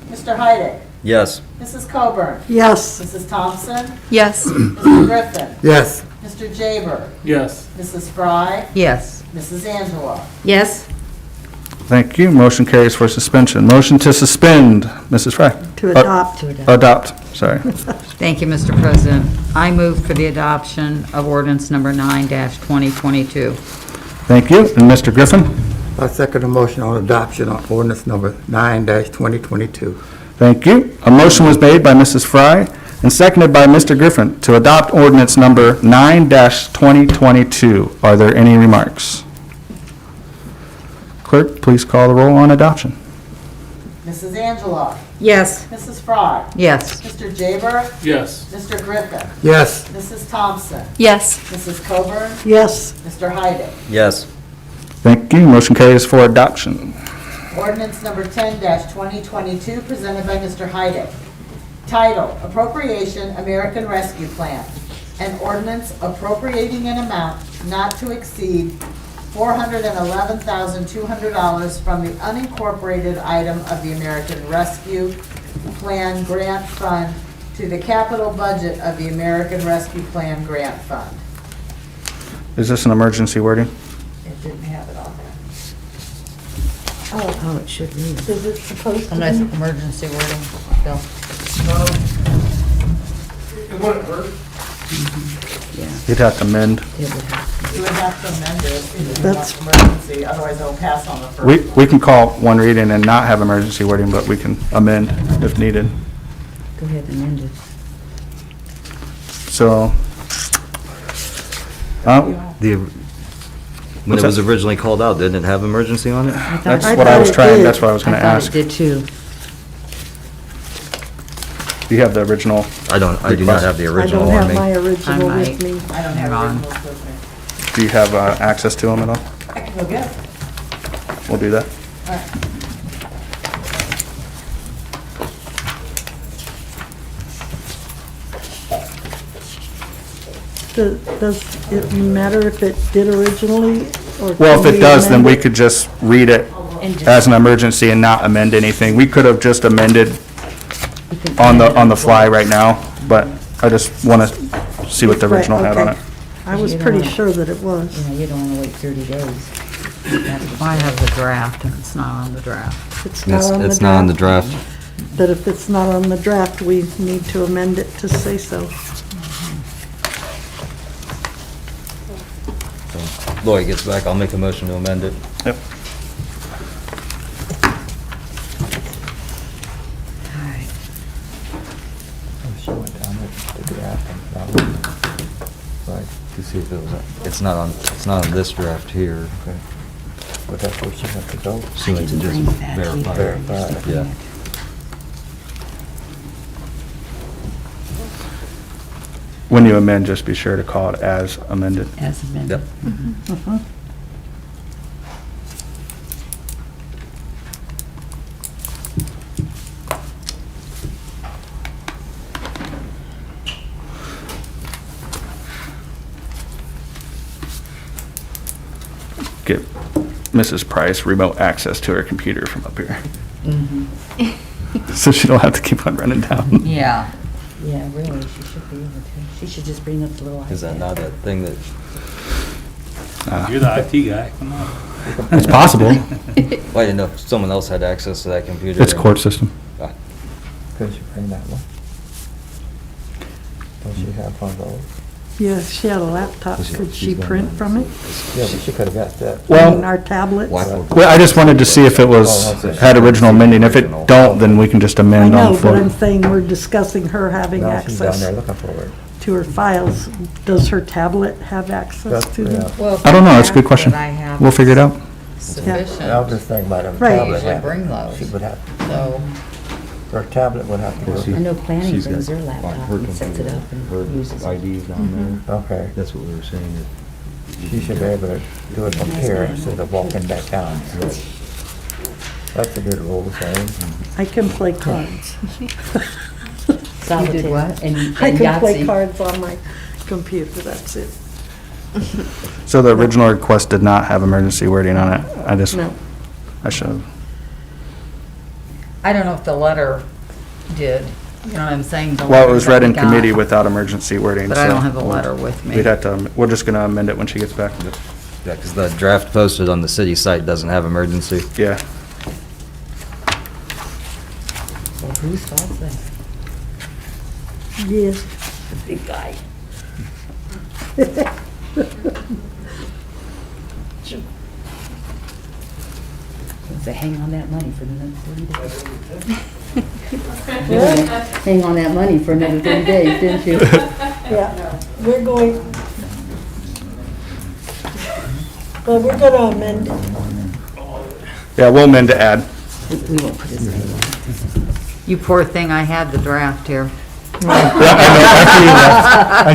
Mr. Heidick? Yes. Mrs. Coburn? Yes. Mrs. Thompson? Yes. Mr. Griffin? Yes. Mr. Jaber? Yes. Mrs. Fry? Yes. Mrs. Angela? Yes. Thank you. Motion carries for suspension. Motion to suspend, Mrs. Fry. To adopt. Adopt, sorry. Thank you, Mr. President. I move for the adoption of ordinance number 9-2022. Thank you. And Mr. Griffin? I second the motion on adoption on ordinance number 9-2022. Thank you. A motion was made by Mrs. Fry and seconded by Mr. Griffin to adopt ordinance number 9-2022. Are there any remarks? Clerk, please call the roll on adoption. Mrs. Angela? Yes. Mrs. Frye? Yes. Mr. Jaber? Yes. Mr. Griffin? Yes. Mrs. Thompson? Yes. Mrs. Coburn? Yes. Mr. Hyden? Yes. Thank you. Motion carries for adoption. Ordinance number 10-2022, presented by Mr. Hyden. Title, Appropriation American Rescue Plan. An ordinance appropriating an amount not to exceed $411,200 from the unincorporated item of the American Rescue Plan Grant Fund to the capital budget of the American Rescue Plan Grant Fund. Is this an emergency wording? It didn't have it on there. Oh, it should be. Is it supposed to Unless be? emergency wording, Bill. It wouldn't hurt. You'd have to amend. You would have to amend it if it's That's- not emergency, otherwise it'll pass on the first. We can call one reading and not have emergency wording, but we can amend if needed. Go ahead and end it. So, When What's it was that? originally called out, didn't it have emergency on it? that's I what I thought was it trying, did. that's what I was gonna I thought ask. it did too. Do you have the original? I do not have the I original don't on have me. my original I with might. me. I don't have Hang on. originals with me. Do you have access to them at all? I can go get it. We'll do that. All right. Does it matter if it did originally, or? Well, if can it does, then amend we it? could just read it And just- as an emergency and not amend anything. We could have just amended on the fly right now, but I just want to see what the Right, original had on okay. it. I was You pretty don't- sure that it was. You know, you don't want to wait 30 days. I have the draft, and it's not on the draft. It's not on the It's not on the draft. draft. But if it's not on the draft, we need to amend it to say so. Lloyd gets back, I'll make a motion to amend it. Yep. To see if it was, it's not on this draft here. But that's where she has to go. She needs to just verify. Verify. Yeah. When you amend, just be sure to call it as amended. As amended. Yep. Get Mrs. Price remote access to her computer from up here. So she don't have to keep on running down. Yeah. Yeah, really, she should be able to. She should just bring up the little iPad. Is that not that thing that, You're the IT guy, come on. It's possible. well, I didn't know if someone else had access to that computer. It's court system. Ah, Could you bring that one? Don't she have one of those? Yeah, she had a laptop. Could she print from it? Yeah, but she could have got that. I mean, Well, our tablets? whiteboard. well, I just wanted to see if it was, had original amending. If it don't, then we can just I amend on know, the but I'm floor. saying we're discussing her having No, she's down there access looking for it. to her files. Does her tablet have access to them? Yeah. Well, if I don't know, the that's a good draft question. that I have We'll figure it out. I was Sufficient, just thinking about a Right. tablet. Usually have- bring those. She would have, so, her tablet would have to Well, go. I know planning She's got brings her on laptop her and sets it computer, up and her uses it. ID's down there. Okay. That's what we were saying. She should be able to do it from here instead of walking back down. That's a good rule, saying. I can play cards. Solitaire You did what? And I can play Yahtzee. cards on my computer, that's it. So the original request did not have emergency wording on it. I just, No. I should have. I don't know if the letter did, you know what I'm saying? the Well, it letter was that read we in got, committee without emergency wording. But I so don't have the letter with me. We'd have to, we're just gonna amend it when she gets back. Yeah, because the draft posted on the city site doesn't have emergency. Yeah. Well, whose fault's that? Yes. The big guy. Say, hang on that money for another 30 days. Hang on that money for another 30 days, didn't you? Yeah, we're going, well, we're going to amend it. Yeah, we'll amend to add. We won't put his name on it. You poor thing, I had the draft here. I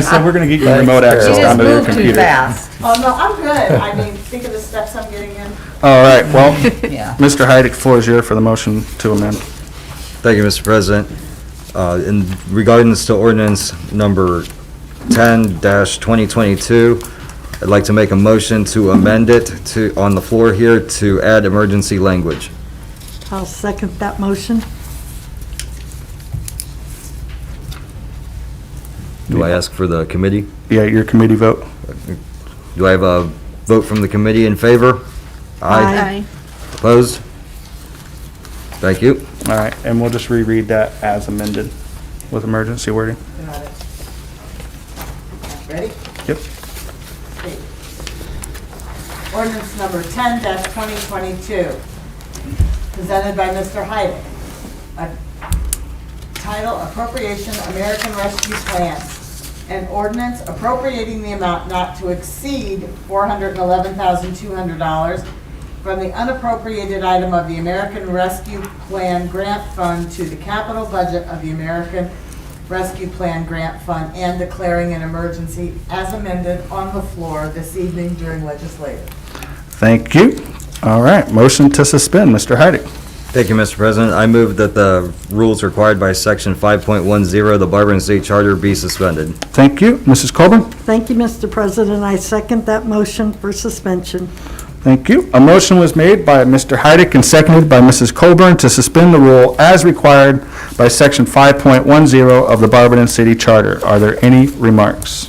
said, we're going to get you remote access You down just to your moved too computer. fast. Oh, no, I'm good. I mean, think of the steps I'm getting in. All right, well, Yeah. Mr. Heidick, the floor is yours for the motion to amend. Thank you, Mr. President. In regards to ordinance number 10-2022, I'd like to make a motion to amend it to, on the floor here, to add emergency language. I'll second that motion. Do I ask for the committee? Yeah, your committee vote. Do I have a vote from the committee in favor? Aye. Opposed? Thank you. All right, and we'll just reread that as amended with emergency wording. Got it. Ready? Yep. Okay. Ordinance number 10-2022, presented by Mr. Heidick. Title, Appropriation American Rescue Plan. An ordinance appropriating the amount not to exceed $411,200 from the unappropriated item of the American Rescue Plan Grant Fund to the capital budget of the American Rescue Plan Grant Fund and declaring an emergency as amended on the floor this evening during legislative. Thank you. All right, motion to suspend, Mr. Heidick. Thank you, Mr. President. I move that the rules required by Section 5.10 of the Barberton City Charter be suspended. Thank you. Mrs. Colburn? Thank you, Mr. President. I second that motion for suspension. Thank you. A motion was made by Mr. Heidick and seconded by Mrs. Colburn to suspend the rule as required by Section 5.10 of the Barberton City Charter. Are there any remarks?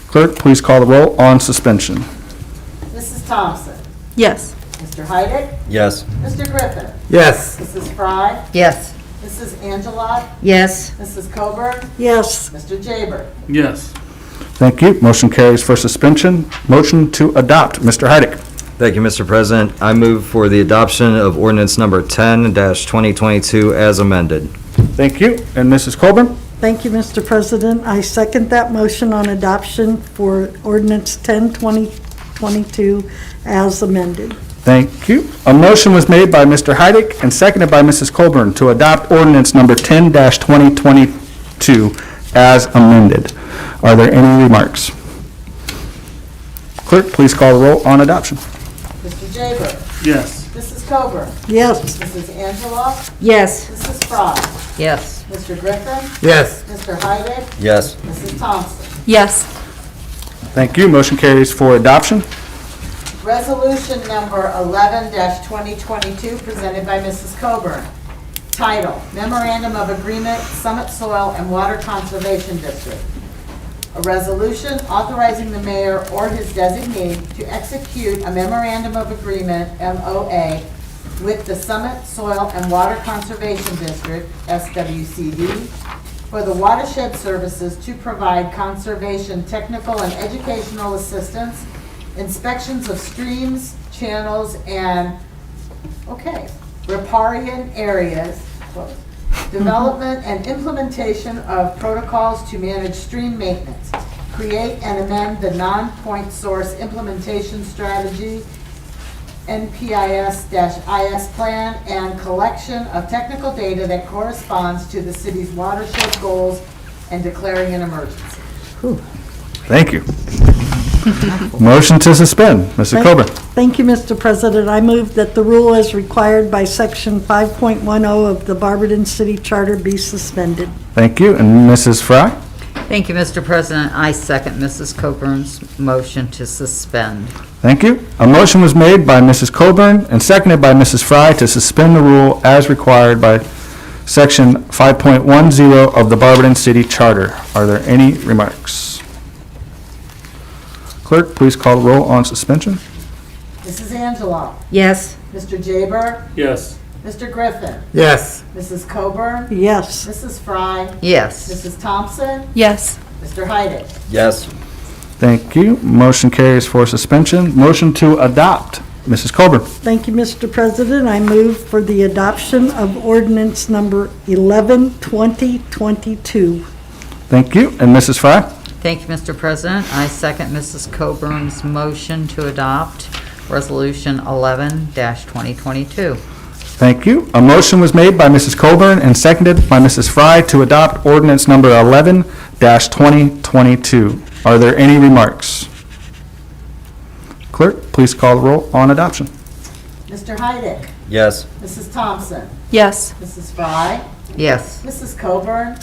Clerk, please call the roll on suspension. Mrs. Thompson? Yes. Mr. Heidick? Yes. Mr. Griffin? Yes. Mrs. Fry? Yes. Mrs. Angela? Yes. Mrs. Coburn? Yes. Mr. Jaber? Yes. Thank you. Motion carries for suspension. Motion to adopt. Mr. Heidick. Thank you, Mr. President. I move for the adoption of ordinance number 10-2022 as amended. Thank you. And Mrs. Colburn? Thank you, Mr. President. I second that motion on adoption for ordinance 10-2022 as amended. Thank you. A motion was made by Mr. Heidick and seconded by Mrs. Colburn to adopt ordinance number 10-2022 as amended. Are there any remarks? Clerk, please call the roll on adoption. Mr. Jaber? Yes. Mrs. Coburn? Yes. Mrs. Angela? Yes. Mrs. Fry? Yes. Mr. Griffin? Yes. Mr. Heidick? Yes. Mrs. Thompson? Yes. Thank you. Motion carries for adoption. Resolution number 11-2022, presented by Mrs. Coburn. Title, Memorandum of Agreement, Summit Soil and Water Conservation District. A resolution authorizing the mayor or his designee to execute a memorandum of agreement, MOA, with the Summit Soil and Water Conservation District, SWCD, for the watershed services to provide conservation, technical, and educational assistance, inspections of streams, channels, and, riparian areas, development and implementation of protocols to manage stream maintenance, create and amend the non-point source implementation strategy, NPIS-IS plan, and collection of technical data that corresponds to the city's watershed goals and declaring an emergency. Thank you. Motion to suspend. Mrs. Colburn. Thank you, Mr. President. I move that the rule as required by Section 5.10 of the Barberton City Charter be suspended. Thank you. And Mrs. Fry? Thank you, Mr. President. I second Mrs. Coburn's motion to suspend. Thank you. A motion was made by Mrs. Colburn and seconded by Mrs. Fry to suspend the rule as required by Section 5.10 of the Barberton City Charter. Are there any remarks? Clerk, please call the roll on suspension. Mrs. Angela? Yes. Mr. Jaber? Yes. Mr. Griffin? Yes. Mrs. Coburn? Yes. Mrs. Fry? Yes. Mrs. Thompson? Yes. Mr. Heidick? Yes. Thank you. Motion carries for suspension. Motion to adopt. Mrs. Colburn. Thank you, Mr. President. I move for the adoption of ordinance number 11, 2022. Thank you. And Mrs. Fry? Thank you, Mr. President. I second Mrs. Coburn's motion to adopt Resolution 11-2022. Thank you. A motion was made by Mrs. Colburn and seconded by Mrs. Fry to adopt ordinance number 11-2022. Are there any remarks? Clerk, please call the roll on adoption. Mr. Heidick, Yes. Mrs. Thompson, Yes. Mrs. Fry, Yes. Mrs. Coburn,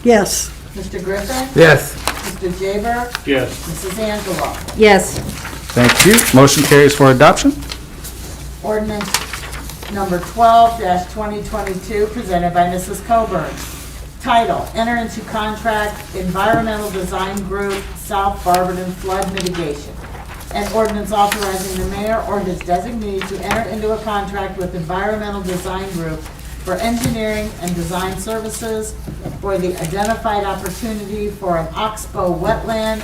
Yes. Mr. Griffin, Yes. Mr. Jaber, Yes. Mrs. Angela. Yes. Thank you. Motion carries for adoption. Ordinance number 12-2022, presented by Mrs. Coburn. Title, enter into contract Environmental Design Group, South Barberton Flood Mitigation. An ordinance authorizing the mayor or his designee to enter into a contract with Environmental Design Group for engineering and design services for the identified opportunity for an oxbow wetland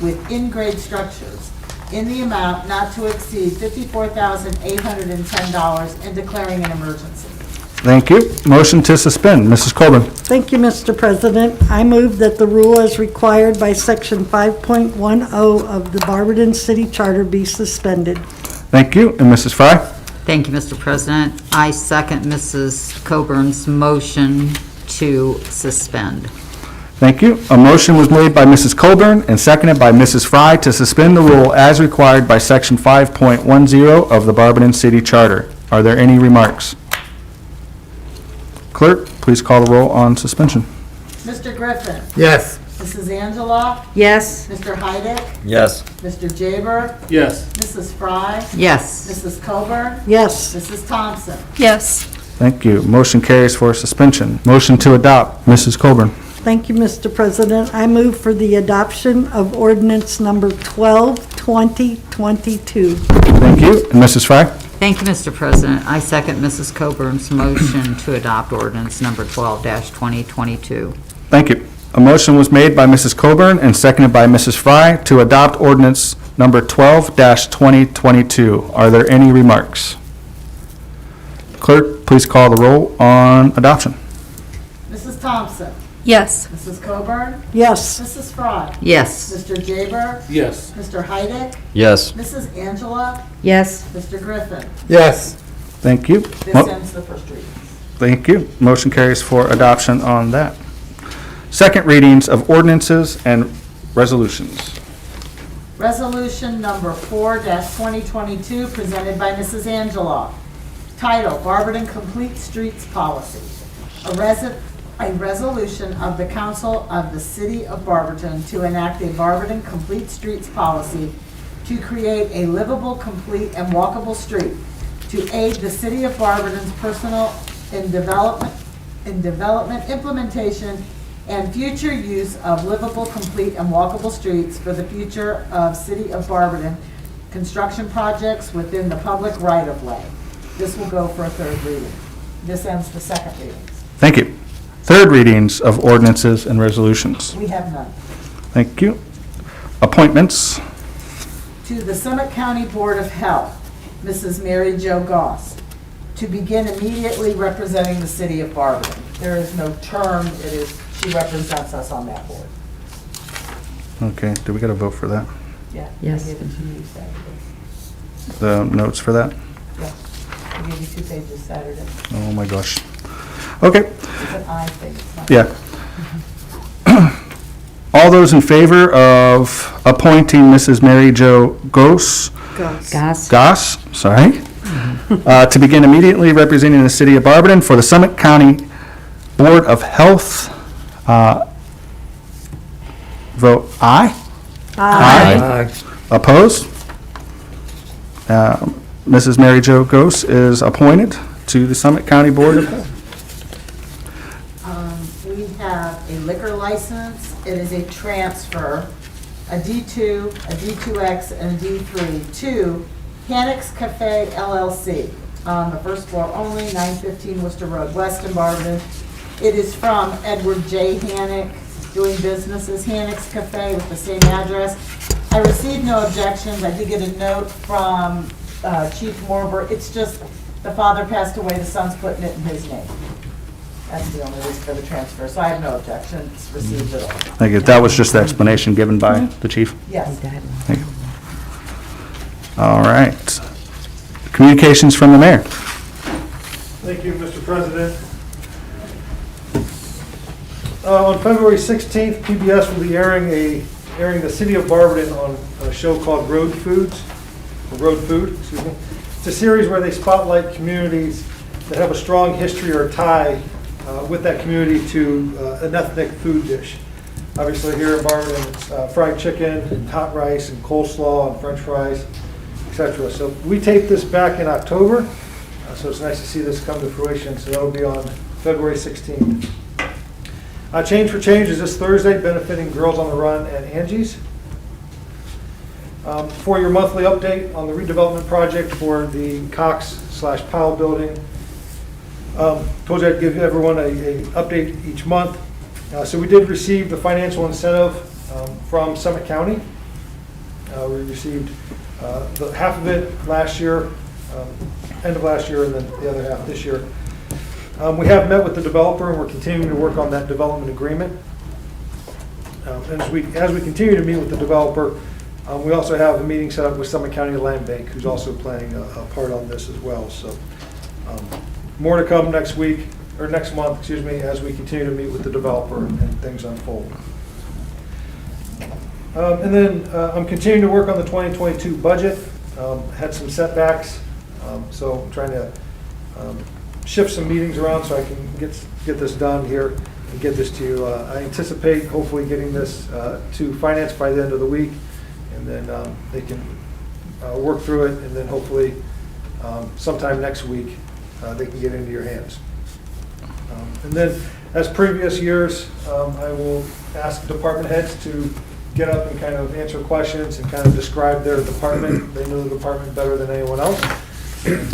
with in-grade structures in the amount not to exceed $54,810 and declaring an emergency. Thank you. Motion to suspend. Mrs. Colburn. Thank you, Mr. President. I move that the rule as required by Section 5.10 of the Barberton City Charter be suspended. Thank you. And Mrs. Fry? Thank you, Mr. President. I second Mrs. Coburn's motion to suspend. Thank you. A motion was made by Mrs. Colburn and seconded by Mrs. Fry to suspend the rule as required by Section 5.10 of the Barberton City Charter. Are there any remarks? Clerk, please call the roll on suspension. Mr. Griffin, Yes. Mrs. Angela, Yes. Mr. Heidick, Yes. Mr. Jaber, Yes. Mrs. Fry, Yes. Mrs. Coburn, Yes. Mrs. Thompson. Yes. Thank you. Motion carries for suspension. Motion to adopt. Mrs. Colburn. Thank you, Mr. President. I move for the adoption of ordinance number 12, 2022. Thank you. And Mrs. Fry? Thank you, Mr. President. I second Mrs. Coburn's motion to adopt ordinance number 12-2022. Thank you. A motion was made by Mrs. Coburn and seconded by Mrs. Fry to adopt ordinance number 12-2022. Are there any remarks? Clerk, please call the roll on adoption. Mrs. Thompson, Yes. Mrs. Coburn, Yes. Mrs. Fry, Yes. Mr. Jaber, Yes. Mr. Heidick, Yes. Mrs. Angela, Yes. Mr. Griffin. Yes. Thank you. This ends the first reading. Thank you. Motion carries for adoption on that. Second readings of ordinances and resolutions. Resolution number 4-2022, presented by Mrs. Angela. Title, Barberton Complete Streets Policy. A resolution of the Council of the City of Barberton to enact a Barberton Complete Streets Policy to create a livable, complete, and walkable street to aid the City of Barberton's personal and development implementation and future use of livable, complete, and walkable streets for the future of City of Barberton construction projects within the public right-of-way. This will go for a third reading. This ends the second readings. Thank you. Third readings of ordinances and resolutions. We have none. Thank you. Appointments. To the Summit County Board of Health, Mrs. Mary Jo Goss, to begin immediately representing the City of Barberton. There is no term, she represents us on that board. Okay, do we got to vote for that? Yeah. Yes. I gave it to you Saturday. The notes for that? Yeah. I gave you 2 pages Saturday. Oh my gosh. Okay, It's an I thing. It's not- yeah. All those in favor of appointing Mrs. Mary Jo Goss, sorry, to begin immediately representing the City of Barberton for the Summit County Board of Health, vote aye. Aye. Opposed? Mrs. Mary Jo Goss is appointed to the Summit County Board of Health. We have a liquor license. It is a transfer, a D2, a D2X, and a D3 to Hannick's Cafe LLC on the first floor only, 915 Worcester Road, West in Barberton. It is from Edward J. Hannick, doing business as Hannick's Cafe with the same address. I received no objections. I did get a note from Chief Morber. It's just, the father passed away, the son's putting it in his name. That's the only reason for the transfer, so I have no objections received at all. Thank you. That was just the explanation given by the chief. Yes. Thank you. All right. Communications from the mayor. Thank you, Mr. President. On February 16th, PBS will be airing the City of Barberton on a show called Road Food. It's a series where they spotlight communities that have a strong history or tie with that community to an ethnic food dish. Obviously here in Barberton, it's fried chicken and hot rice and coleslaw and french fries, etc. So we taped this back in October, so it's nice to see this come to fruition. So that'll be on February 16th. Change for Change is this Thursday, benefiting Girls on the Run and Angie's. For your monthly update on the redevelopment project for the Cox/Powell building, told you I'd give everyone a update each month. So we did receive the financial incentive from Summit County. We received half of it last year, end of last year, and then the other half this year. We have met with the developer, and we're continuing to work on that development agreement. And as we continue to meet with the developer, we also have a meeting set up with Summit County Land Bank, who's also playing a part on this as well. So more to come next week, or next month, excuse me, as we continue to meet with the developer and things unfold. And then I'm continuing to work on the 2022 budget. Had some setbacks, so I'm trying to shift some meetings around so I can get this done here and get this to you. I anticipate hopefully getting this to finance by the end of the week, and then they can work through it, and then hopefully sometime next week they can get into your hands. And then, as previous years, I will ask department heads to get up and kind of answer questions and kind of describe their department. They know the department better than anyone else, and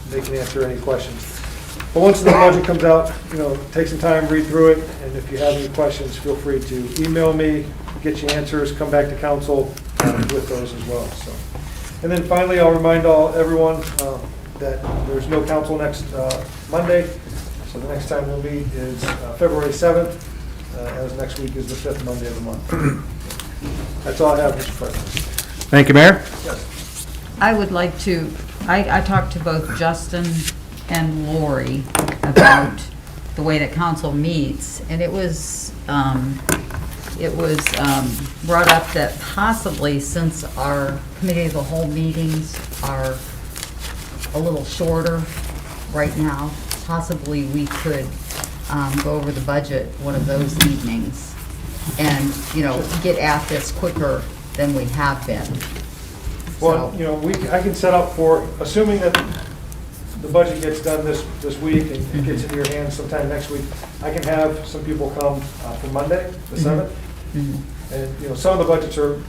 they can answer any questions. But once the budget comes out, take some time, read through it, and if you have any questions, feel free to email me, get you answers, come back to council with those as well. So, and then finally, I'll remind everyone that there's no council next Monday. So the next time we'll meet is February 7th, as next week is the 5th Monday of the month. That's all I have, Mr. President. Thank you, Mayor. Yes. I would like to, I talked to both Justin and Lori about the way that council meets, and it was brought up that possibly, since our committee of the whole meetings are a little shorter right now, possibly we could go over the budget one of those evenings and, get at this quicker than we have been. Well, I can set up for, assuming that the budget gets done this week and gets into your hands sometime next week, I can have some people come for Monday, the 7th. Mm-hmm. And, some of the budgets are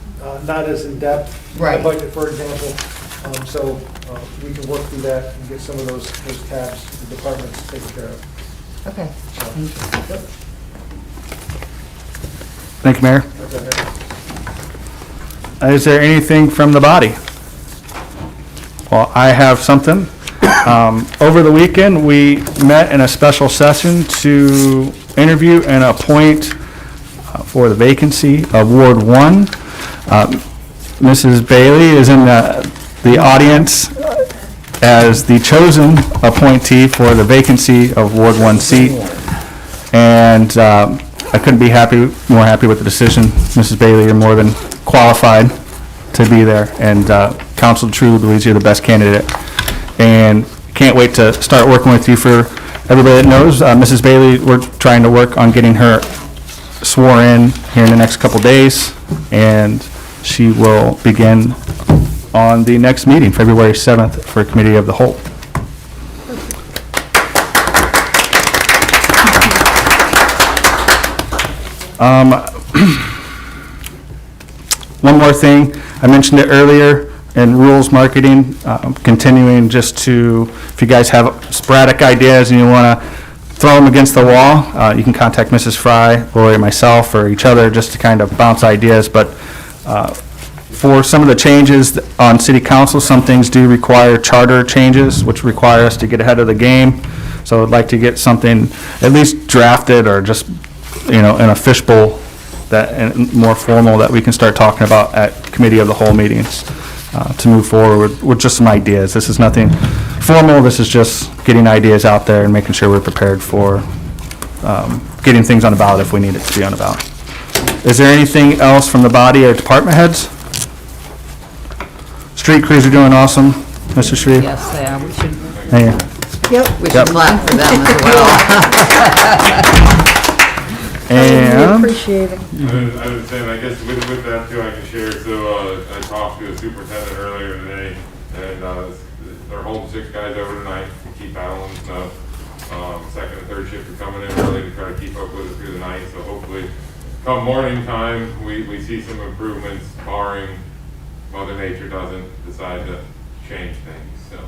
not as in-depth. Right. The budget, for example. So we can work through that and get some of those tabs, the departments taken care of. Okay. So, Thank you. yep. Thank you, Mayor. Okay. Is there anything from the body? Well, I have something. Over the weekend, we met in a special session to interview and appoint for the vacancy of Ward 1. Mrs. Bailey is in the audience as the chosen appointee for the vacancy of Ward 1 seat. And I couldn't be more happy with the decision. Mrs. Bailey, you're more than qualified to be there. And Council truly believes you're the best candidate. And can't wait to start working with you. For everybody that knows, Mrs. Bailey, we're trying to work on getting her sworn in here in the next couple days. And she will begin on the next meeting, February 7th, for Committee of the Whole. One more thing, I mentioned it earlier in rules marketing, continuing just to, if you guys have sporadic ideas and you want to throw them against the wall, you can contact Mrs. Fry, Lori, myself, or each other just to kind of bounce ideas. But for some of the changes on city council, some things do require charter changes, which require us to get ahead of the game. So I'd like to get something at least drafted or just, in a fishbowl and more formal that we can start talking about at committee of the whole meetings to move forward with just some ideas. This is nothing formal. This is just getting ideas out there and making sure we're prepared for getting things on the ballot if we need it to be on the ballot. Is there anything else from the body or department heads? Street crews are doing awesome, Mr. Shreve. Yes, they are. We should, Thank you. Yep. we should clap for them as well. And Appreciate it. I was saying, I guess with that too, I can share, so I talked to a superintendent earlier today, and they're holding 6 guys over tonight to keep battling snow. Second and third shift are coming in early to try to keep up with it through the night, so hopefully come morning time, we see some improvements, barring Mother Nature doesn't decide to change things, so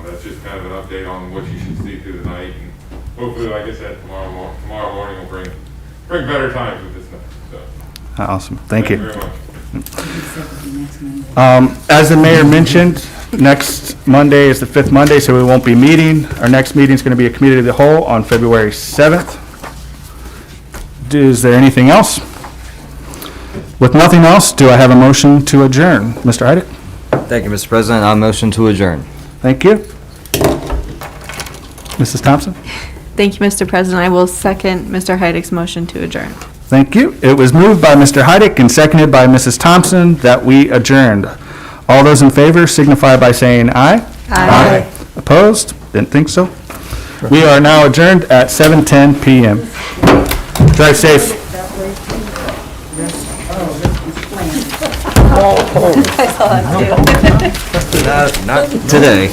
that's just kind of an update on what you should see through the night, and hopefully, like I said, tomorrow morning will bring better times with this stuff, so. awesome. Thank you. Very much. As the mayor mentioned, next Monday is the 5th Monday, so we won't be meeting. Our next meeting is going to be a committee of the whole on February 7th. Is there anything else? With nothing else, do I have a motion to adjourn? Mr. Heidick? Thank you, Mr. President. I'll motion to adjourn. Thank you. Mrs. Thompson? Thank you, Mr. President. I will second Mr. Heidick's motion to adjourn. Thank you. It was moved by Mr. Heidick and seconded by Mrs. Thompson that we adjourned. All those in favor signify by saying aye. Aye. Opposed? Didn't think so. We are now adjourned at 7:10 p.m. Drive safe. Not today.